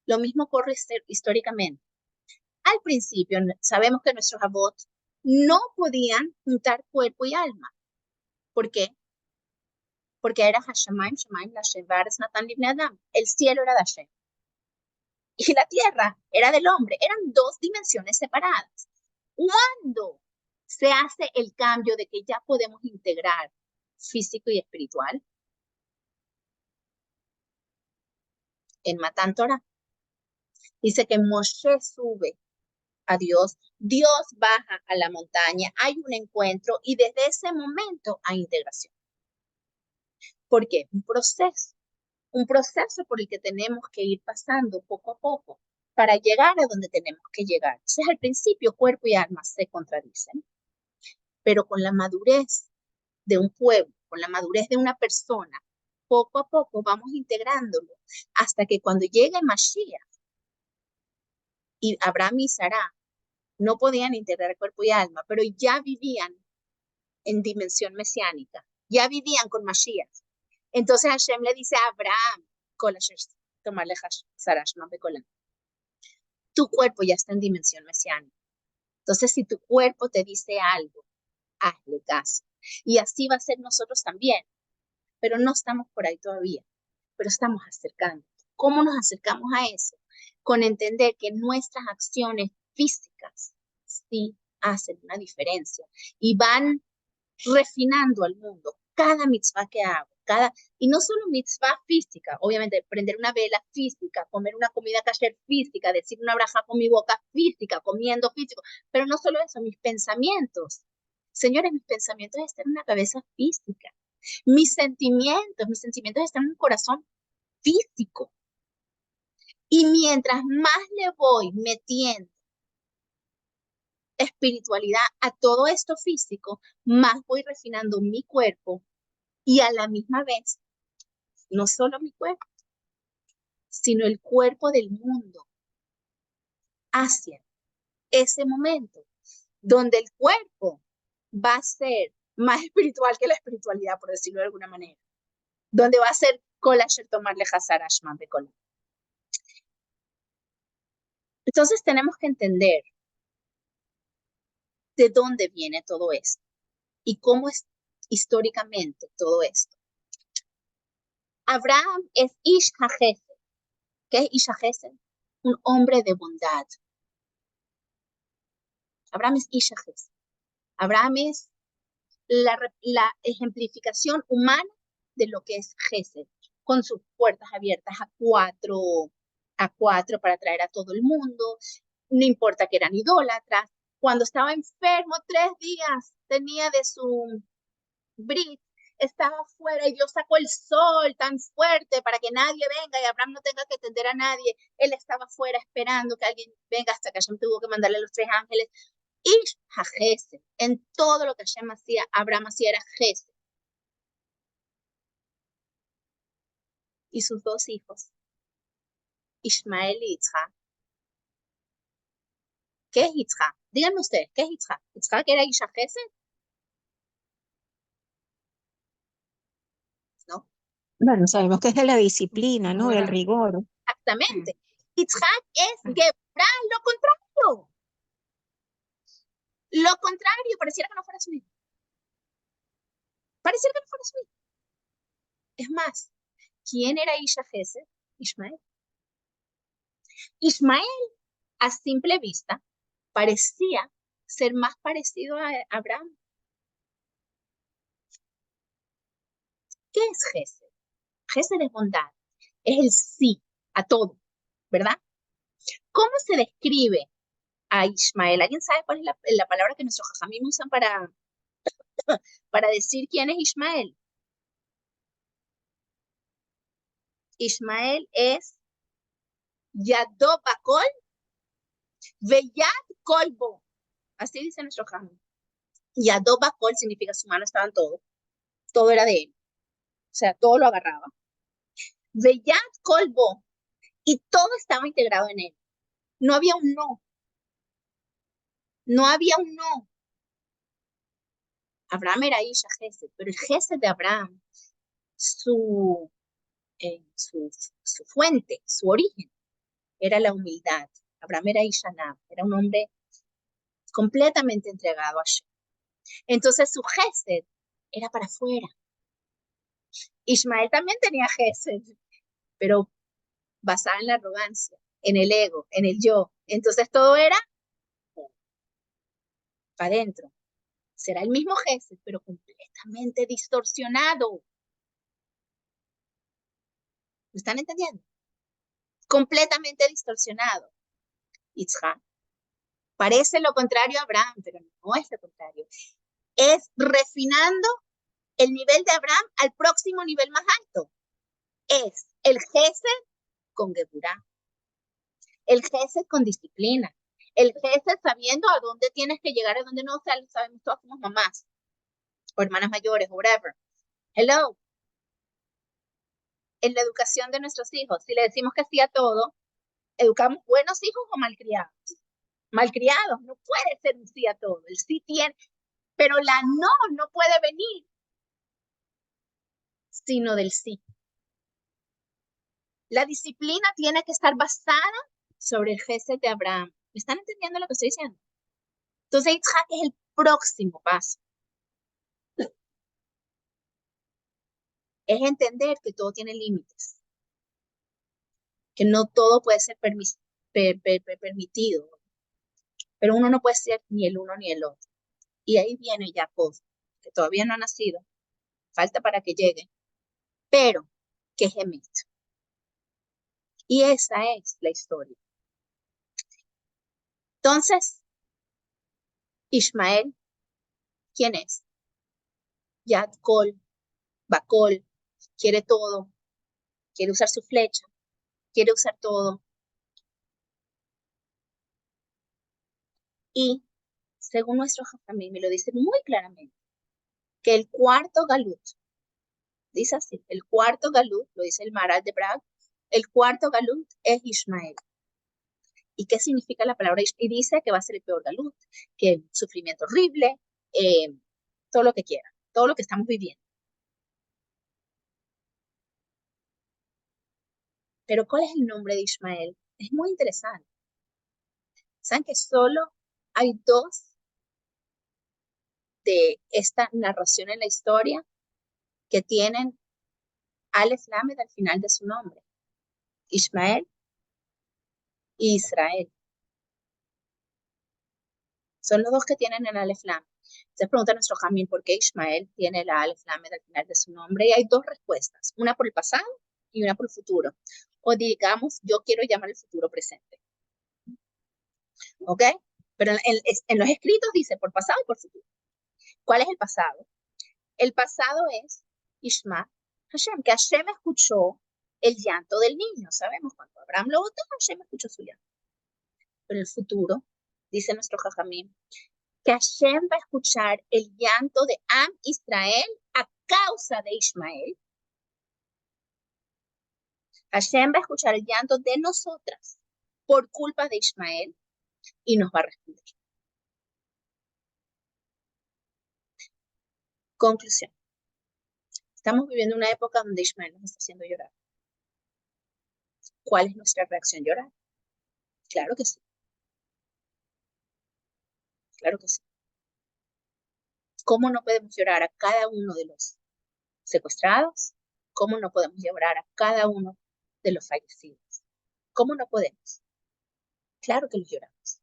Lo mismo ocurre históricamente. Al principio sabemos que nuestros avot no podían juntar cuerpo y alma. ¿Por qué? Porque era Hashemayim, Shemaim, Lashem, Vaaretz Natan Livnei Adam. El cielo era de Hashem. Y la tierra era del hombre. Eran dos dimensiones separadas. ¿Cuándo se hace el cambio de que ya podemos integrar físico y espiritual? En Matan Torah. Dice que Moshe sube a Dios, Dios baja a la montaña, hay un encuentro y desde ese momento hay integración. ¿Por qué? Un proceso por el que tenemos que ir pasando poco a poco para llegar a donde tenemos que llegar. Entonces, al principio, cuerpo y alma se contradicen, pero con la madurez de un pueblo, con la madurez de una persona, poco a poco vamos integrándolo hasta que cuando llegue Mashiach y Abraham y Sará no podían integrar cuerpo y alma, pero ya vivían en dimensión mesiánica, ya vivían con Mashiach. Entonces Hashem le dice a Abraham, tu cuerpo ya está en dimensión mesiánica. Entonces, si tu cuerpo te dice algo, hazle caso. Y así va a ser nosotros también. Pero no estamos por ahí todavía, pero estamos acercando. ¿Cómo nos acercamos a eso? Con entender que nuestras acciones físicas sí hacen una diferencia y van refinando al mundo. Cada mitzvah que hago, y no solo mitzvah física, obviamente prender una vela física, comer una comida kasher física, decir una braja con mi boca física, comiendo físico, pero no solo eso, mis pensamientos. Señores, mis pensamientos están en una cabeza física. Mis sentimientos están en un corazón físico. Y mientras más le voy metiendo espiritualidad a todo esto físico, más voy refinando mi cuerpo y a la misma vez, no solo mi cuerpo, sino el cuerpo del mundo hacia ese momento donde el cuerpo va a ser más espiritual que la espiritualidad, por decirlo de alguna manera, donde va a ser Kol Asher Tomarle Hazar Ashman Bekol. Entonces tenemos que entender de dónde viene todo esto y cómo es históricamente todo esto. Abraham es Ish HaChesed. ¿Qué es Ish HaChesed? Un hombre de bondad. Abraham es Ish HaChesed. Abraham es la ejemplificación humana de lo que es Gesed, con sus puertas abiertas a cuatro para traer a todo el mundo. No importa que eran idólatras. Cuando estaba enfermo 3 días, tenía de su brit, estaba afuera y Dios sacó el sol tan fuerte para que nadie venga y Abraham no tenga que atender a nadie. Él estaba afuera esperando que alguien venga hasta que Hashem tuvo que mandarle a los 3 ángeles. Ish HaChesed, en todo lo que Hashem hacía, Abraham hacía era Gesed. Y sus 2 hijos, Ishmael y Yitzhak. ¿Qué es Yitzhak? Díganme ustedes, ¿qué es Yitzhak? ¿Yitzhak era Ish HaChesed? ¿No? Bueno, sabemos que es de la disciplina, ¿no? Del rigor. Exactamente. Yitzhak es Geburah, lo contrario. Lo contrario, pareciera que no fuera su hijo. Pareciera que no fuera su hijo. Es más, ¿quién era Ish HaChesed? Ishmael. Ishmael, a simple vista, parecía ser más parecido a Abraham. ¿Qué es Gesed? Gesed es bondad, es el sí a todo, ¿verdad? ¿Cómo se describe a Ismael? ¿Alguien sabe cuál es la palabra que nuestros jajamim usan para decir quién es Ismael? Ismael es Yadó Bakol Veyad Kolbo. Así dice nuestro jajamim. Yadó Bakol significa su mano estaba en todo era de él. O sea, todo lo agarraba. Veyad Kolbo, y todo estaba integrado en él. No había un no. No había un no. Abraham era Isha Gesed, pero el Gesed de Abraham, su fuente, su origen, era la humildad. Abraham era Ishanab, era un hombre completamente entregado a Hashem. Entonces su Gesed era para afuera. Ismael también tenía Gesed, pero basada en la arrogancia, en el ego, en el yo. Entonces todo era para adentro. Será el mismo Gesed, pero completamente distorsionado. ¿Me están entendiendo? Completamente distorsionado. Yitzhak parece lo contrario a Abraham, pero no es lo contrario. Es refinando el nivel de Abraham al próximo nivel más alto. Es el Gesed con Geburah, el Gesed con disciplina, el Gesed sabiendo a dónde tienes que llegar, a dónde no, o sea, lo sabemos todas como mamás, o hermanas mayores, o whatever. Hello. En la educación de nuestros hijos, si le decimos que sí a todo, ¿educamos buenos hijos o malcriados? Malcriados, no puede ser un sí a todo. El sí tiene, pero la no puede venir sino del sí. La disciplina tiene que estar basada sobre el Gesed de Abraham. ¿Me están entendiendo lo que estoy diciendo? Entonces, Yitzhak es el próximo paso. Es entender que todo tiene límites, que no todo puede ser permitido, pero uno no puede ser ni el uno ni el otro. Y ahí viene Jacob, que todavía no ha nacido, falta para que llegue, pero que es Emet. Y esa es la historia. Entonces, Ismael, ¿quién es? Yad Kol, Bakol, quiere todo, quiere usar su flecha, quiere usar todo. Y según nuestro Jajamim, me lo dice muy claramente, que el cuarto galut, dice así, el cuarto galut, lo dice el Maral de Brag, el cuarto galut es Ismael. ¿Y qué significa la palabra Ismael? Y dice que va a ser el peor galut, que sufrimiento horrible, todo lo que quiera, todo lo que estamos viviendo. Pero ¿cuál es el nombre de Ismael? Es muy interesante. ¿Saben que solo hay dos de esta narración en la historia que tienen Aleph Lamed al final de su nombre? Ismael y Israel. Son los dos que tienen el Aleph Lamed. Se pregunta a nuestro Jamín por qué Ismael tiene la Aleph Lamed al final de su nombre, y hay dos respuestas, una por el pasado y una por el futuro. O digamos, yo quiero llamar el futuro presente. ¿Ok? Pero en los escritos dice por pasado y por futuro. ¿Cuál es el pasado? El pasado es Ishma Hashem, que Hashem escuchó el llanto del niño. Sabemos, cuando Abraham lo votó, Hashem escuchó su llanto. Pero el futuro, dice nuestro Jajamim, que Hashem va a escuchar el llanto de Am Israel a causa de Ismael. Hashem va a escuchar el llanto de nosotras por culpa de Ismael y nos va a responder. Conclusión. Estamos viviendo una época donde Ismael nos está haciendo llorar. ¿Cuál es nuestra reacción? ¿Llorar? Claro que sí. Claro que sí. ¿Cómo no podemos llorar a cada uno de los secuestrados? ¿Cómo no podemos llorar a cada uno de los fallecidos? ¿Cómo no podemos? Claro que los lloramos.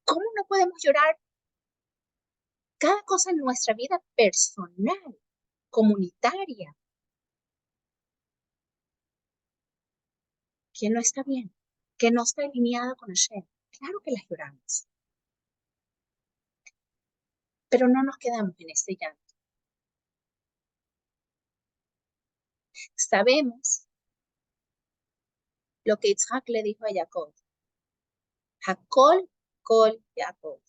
¿Cómo no podemos llorar cada cosa en nuestra vida personal, comunitaria? que no está bien, que no está alineada con Hashem. Claro que las lloramos, pero no nos quedamos en ese llanto. Sabemos lo que Isaac le dijo a Jacob. Hakol, kol, Jacob.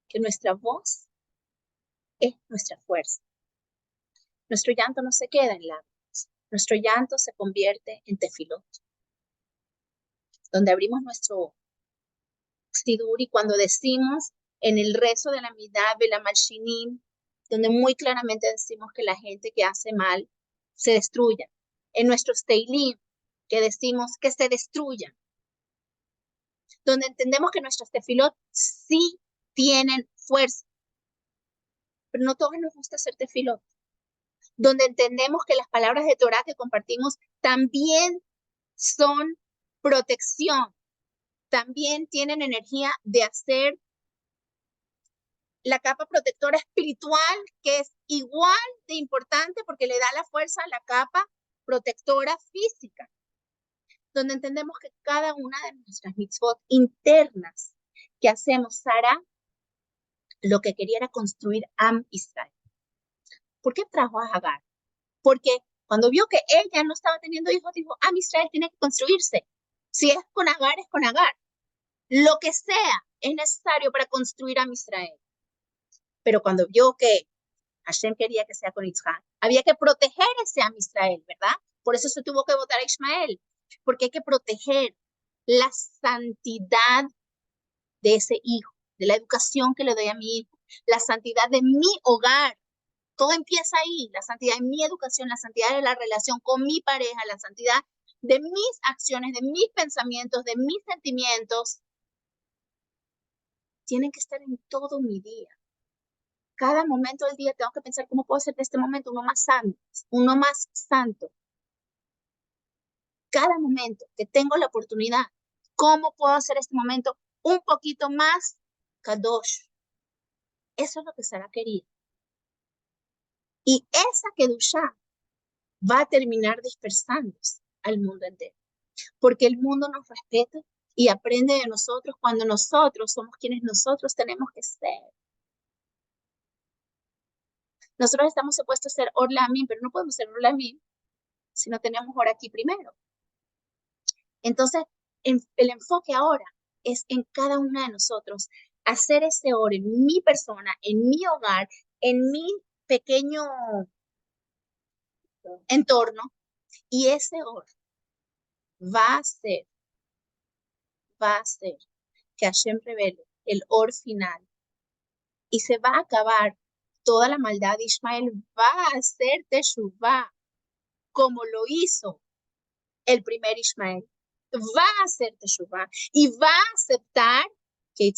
Que nuestra voz es nuestra fuerza. Nuestro llanto no se queda en lágrimas. Nuestro llanto se convierte en tefilot, donde abrimos nuestro sidur y cuando decimos en el rezo de la midá, la malshinim, donde muy claramente decimos que la gente que hace mal se destruya. En nuestros teilim, que decimos que se destruyan. Donde entendemos que nuestros tefilot sí tienen fuerza, pero no todos nos gusta hacer tefilot. Donde entendemos que las palabras de Torah que compartimos también son protección, también tienen energía de hacer la capa protectora espiritual, que es igual de importante porque le da la fuerza a la capa protectora física, donde entendemos que cada una de nuestras mitzvot internas que hacemos, Sara, lo que quería era construir Am Israel. ¿Por qué trajo a Hagar? Porque cuando vio que ella no estaba teniendo hijos, dijo, Am Israel tiene que construirse. Si es con Hagar, es con Hagar. Lo que sea es necesario para construir Am Israel. Pero cuando vio que Hashem quería que sea con Isaac, había que proteger ese Am Israel, ¿verdad? Por eso se tuvo que votar a Ismael, porque hay que proteger la santidad de ese hijo, de la educación que le doy a mi hijo, la santidad de mi hogar. Todo empieza ahí, la santidad de mi educación, la santidad de la relación con mi pareja, la santidad de mis acciones, de mis pensamientos, de mis sentimientos. Tienen que estar en todo mi día. Cada momento del día tengo que pensar cómo puedo hacer de este momento uno más santo, uno más santo. Cada momento que tengo la oportunidad, ¿cómo puedo hacer este momento un poquito más kadosh? Eso es lo que Sara quería. Y esa kedushá va a terminar dispersándose al mundo entero. Porque el mundo nos respeta y aprende de nosotros cuando nosotros somos quienes nosotros tenemos que ser. Nosotros estamos supuestos a ser Orlamim, pero no podemos ser Orlamim si no tenemos Or aquí primero. Entonces, el enfoque ahora es en cada una de nosotros, hacer ese Or en mi persona, en mi hogar, en mi pequeño entorno, y ese Or va a ser que Hashem revele el Or final y se va a acabar toda la maldad de Ismael, va a hacer teshuvá como lo hizo el primer Ismael, va a hacer teshuvá y va a aceptar que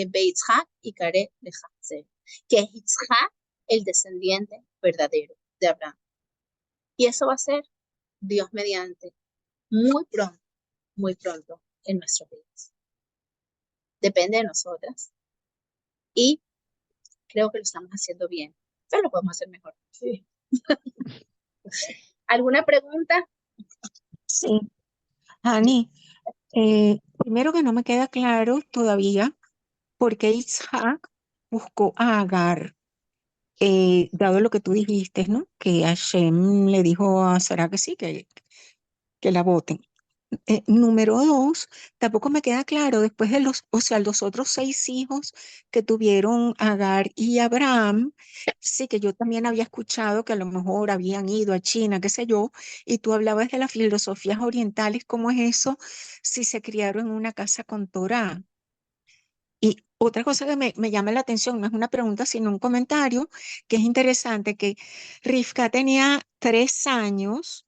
Beitzhak y Kare Lejatzer, que es Yitzhak el descendiente verdadero de Abraham. Y eso va a ser, Dios mediante, muy pronto en nuestros días. Depende de nosotras y creo que lo estamos haciendo bien, pero lo podemos hacer mejor. Sí. ¿Alguna pregunta? Sí, Ani, primero que no me queda claro todavía por qué Isaac buscó a Agar, dado lo que tú dijiste, ¿no? Que Hashem le dijo a Sara que sí, que la voten. Número dos, tampoco me queda claro después de los otros 6 hijos que tuvieron Agar y Abraham, sí que yo también había escuchado que a lo mejor habían ido a China, qué sé yo, y tú hablabas de las filosofías orientales, ¿cómo es eso si se criaron en una casa con Torá? Y otra cosa que me llama la atención, no es una pregunta, sino un comentario, que es interesante, que Rivka tenía 3 años,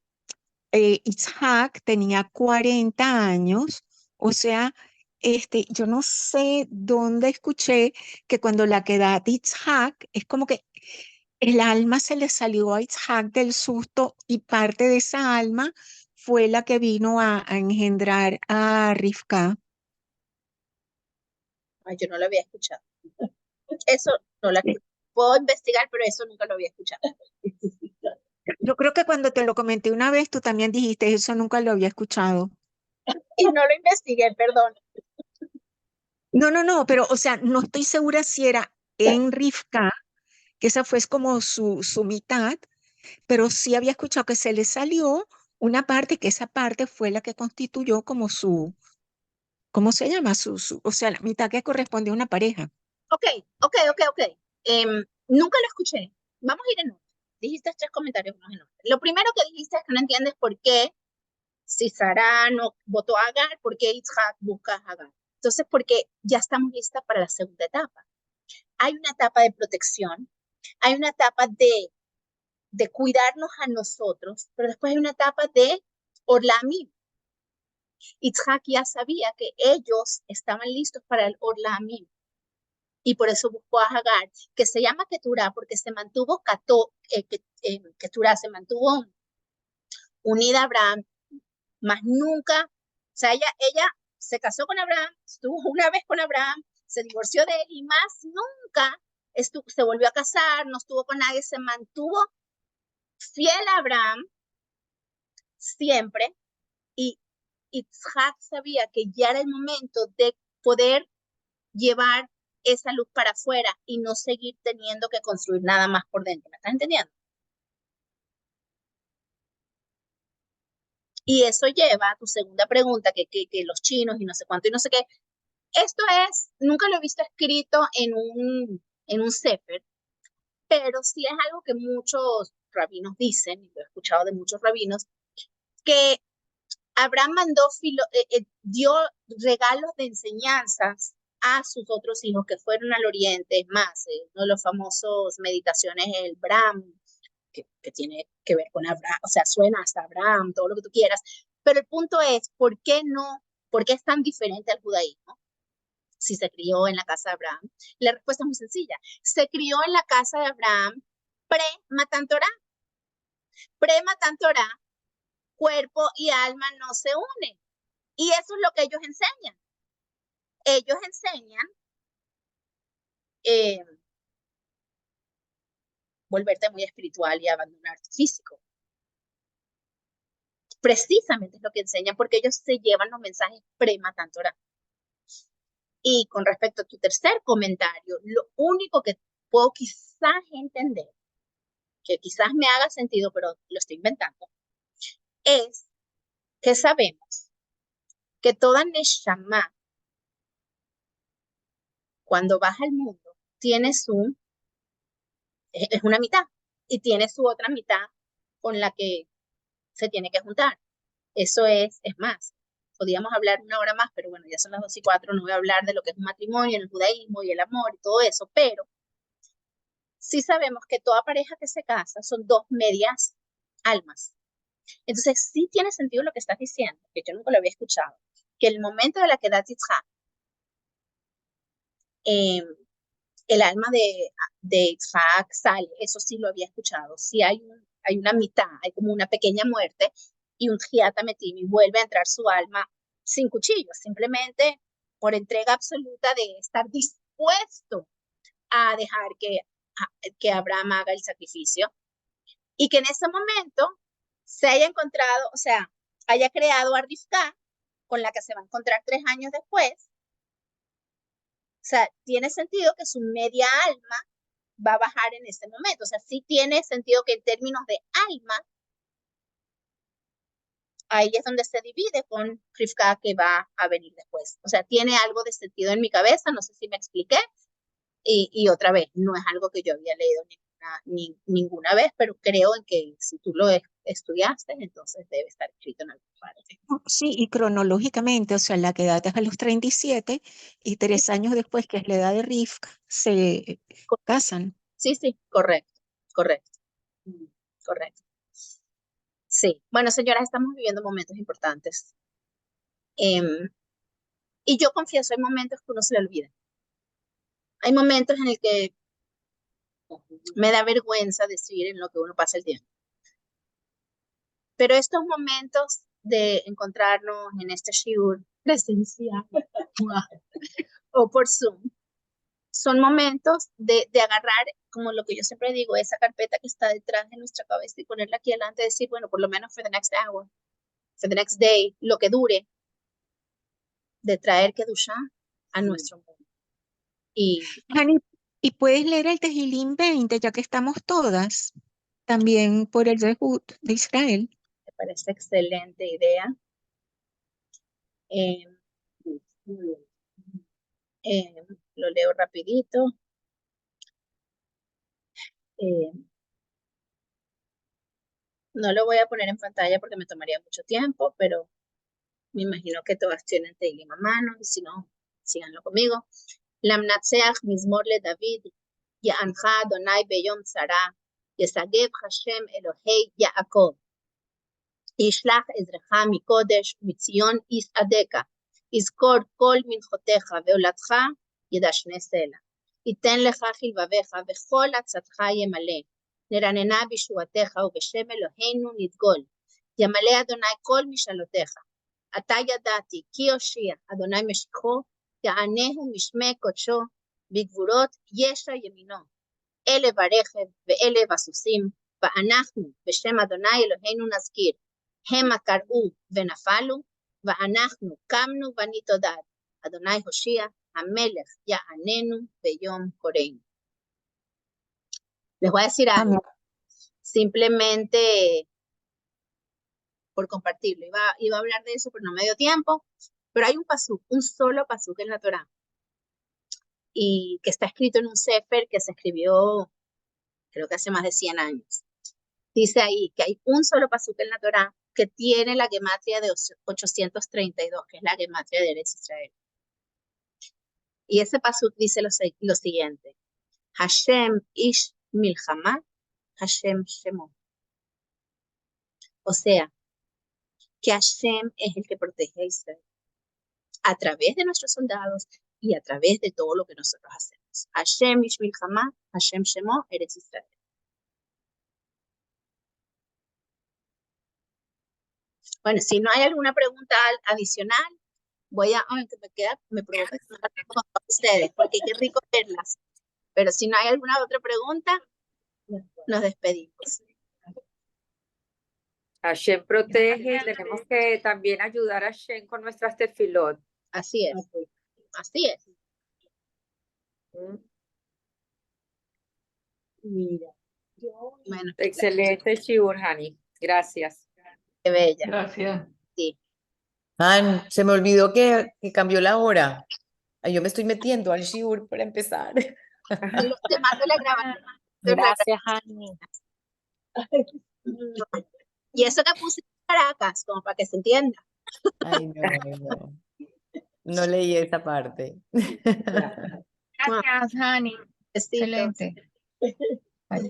Isaac tenía 40 años, o sea, yo no sé dónde escuché que cuando la queda de Isaac, es como que el alma se le salió a Isaac del susto y parte de esa alma fue la que vino a engendrar a Rivka. Ay, yo no lo había escuchado. Eso no lo puedo investigar, pero eso nunca lo había escuchado. Yo creo que cuando te lo comenté una vez, tú también dijiste, eso nunca lo había escuchado. Y no lo investigué, perdón. No, pero, o sea, no estoy segura si era en Rivka, que esa fue como su mitad, pero sí había escuchado que se le salió una parte, que esa parte fue la que constituyó como ¿cómo se llama? O sea, la mitad que corresponde a una pareja. Ok. Nunca lo escuché. Vamos a ir en orden. Dijiste 3 comentarios, vamos en orden. Lo primero que dijiste es que no entiendes por qué si Sara no votó a Agar, por qué Itzhak busca a Agar. Entonces, porque ya estamos listas para la segunda etapa. Hay una etapa de protección, hay una etapa de cuidarnos a nosotros, pero después hay una etapa de Orlamim. Itzhak ya sabía que ellos estaban listos para el Orlamim y por eso buscó a Hagar, que se llama Keturah porque se mantuvo Keturah se mantuvo unida a Abraham, más nunca, o sea, ella se casó con Abraham, estuvo una vez con Abraham, se divorció de él y más nunca se volvió a casar, no estuvo con nadie, se mantuvo fiel a Abraham siempre y Itzhak sabía que ya era el momento de poder llevar esa luz para afuera y no seguir teniendo que construir nada más por dentro. ¿Me estás entendiendo? Y eso lleva a tu segunda pregunta, que los chinos y no sé cuánto y no sé qué. Esto nunca lo he visto escrito en un sefer, pero sí es algo que muchos rabinos dicen, y lo he escuchado de muchos rabinos, que Abraham dio regalos de enseñanzas a sus otros hijos que fueron al oriente, es más, uno de los famosos meditaciones, el Brahm, que tiene que ver con Abraham, o sea, suena hasta Abraham, todo lo que tú quieras, pero el punto es, ¿por qué es tan diferente al judaísmo? Si se crió en la casa de Abraham. La respuesta es muy sencilla. Se crió en la casa de Abraham pre-Matan Torah. Pre-Matan Torah, cuerpo y alma no se unen. Y eso es lo que ellos enseñan. Ellos enseñan volverte muy espiritual y abandonar tu físico. Precisamente es lo que enseñan porque ellos se llevan los mensajes pre-Matan Torah. Y con respecto a tu tercer comentario, lo único que puedo quizás entender, que quizás me haga sentido, pero lo estoy inventando, es que sabemos que toda Neshama, cuando baja al mundo, es una mitad y tiene su otra mitad con la que se tiene que juntar. Eso es más. Podríamos hablar una hora más, pero bueno, ya son las 2:04, no voy a hablar de lo que es un matrimonio, el judaísmo y el amor y todo eso, pero sí sabemos que toda pareja que se casa son 2 medias almas. Entonces, sí tiene sentido lo que estás diciendo, que yo nunca lo había escuchado, que el momento de la que da Yitzhak, el alma de Yitzhak sale, eso sí lo había escuchado, sí hay una mitad, hay como una pequeña muerte y un Hiatametim y vuelve a entrar su alma sin cuchillos, simplemente por entrega absoluta de estar dispuesto a dejar que Abraham haga el sacrificio y que en ese momento se haya encontrado, o sea, haya creado a Rivka, con la que se va a encontrar 3 años después. O sea, tiene sentido que su media alma va a bajar en ese momento. O sea, sí tiene sentido que en términos de alma, ahí es donde se divide con Rivka que va a venir después. O sea, tiene algo de sentido en mi cabeza, no sé si me expliqué. Y otra vez, no es algo que yo había leído ninguna vez, pero creo en que si tú lo estudiaste, entonces debe estar escrito en algún parte. Sí, y cronológicamente, o sea, la que data es a los 37 y 3 años después, que es la edad de Rivka, se casan. Sí, correcto. Sí, bueno, señoras, estamos viviendo momentos importantes. Y yo confieso, hay momentos que uno se le olvida. Hay momentos en el que me da vergüenza decir en lo que uno pasa el tiempo. Pero estos momentos de encontrarnos en este shiur presencial o por Zoom son momentos de agarrar, como lo que yo siempre digo, esa carpeta que está detrás de nuestra cabeza y ponerla aquí adelante y decir, bueno, por lo menos for the next hour, for the next day, lo que dure, de traer Kedushá a nuestro mundo. Y Hani, y puedes leer el Tejilín 20, ya que estamos todas, también por el Zehut de Israel. me parece excelente idea. Eh, lo leo rapidito. Eh, no lo voy a poner en pantalla porque me tomaría mucho tiempo, pero me imagino que todas tienen Teilim a mano, y si no, síganlo conmigo. למנצח מזמור לדוד, יענך אדוני ביום צרה, ישגב השם אלוהי יעקב. ישלח עזרך מקודש ומציון יסעדך, יזכור כל מנחותיך ועולתך ידשנה סלע. ייתן לך חלבביך וכל עצתך ימלא, נרננה בישועתך ובשם אלוהינו נדגול. ימלא אדוני כל משאלותיך. עתה ידעתי כי יושיע אדוני משיחו, יענהו משמי קודשו, בגבורות ישע ימינו. אלה ברכב ואלה בסוסים, ואנחנו בשם אדוני אלוהינו נזכיר. המה קראו ונפלו, ואנחנו קמנו ונתעודד. אדוני הושיע, המלך יעננו ביום קוראנו. Les voy a decir algo, Amén. simplemente por compartirlo. Iba a hablar de eso, pero no me dio tiempo. Pero hay un pasuk, un solo pasuk en la Torá, y que está escrito en un sefer que se escribió, creo que hace más de 100 años. Dice ahí que hay un solo pasuk en la Torá que tiene la gematria de 832, que es la gematria de Eretz Israel. Y ese pasuk dice lo siguiente: Hashem ish milchama, Hashem shemo. O sea, que Hashem es el que protege a Israel a través de nuestros soldados y a través de todo lo que nosotros hacemos. Hashem ish milchama, Hashem shemo, Eretz Israel. Bueno, si no hay alguna pregunta adicional, me provoca compartir con todos ustedes, porque qué rico verlas. Pero si no hay alguna otra pregunta, nos despedimos. Hashem protege y tenemos que también ayudar a Hashem con nuestras tefilot. Así es. Así es. Mira, yo Bueno, Excelente, Shiur, Hani. Gracias. qué bella. Gracias. Sí. Han, se me olvidó que cambió la hora. Ay, yo me estoy metiendo al Shiur para empezar. Te mando la grabación. Gracias, Hani. Y eso que puse en Caracas, como para que se entienda. Ay, no. No leí esa parte. Bueno, Gracias, Hani. besitos. Excelente. Bye.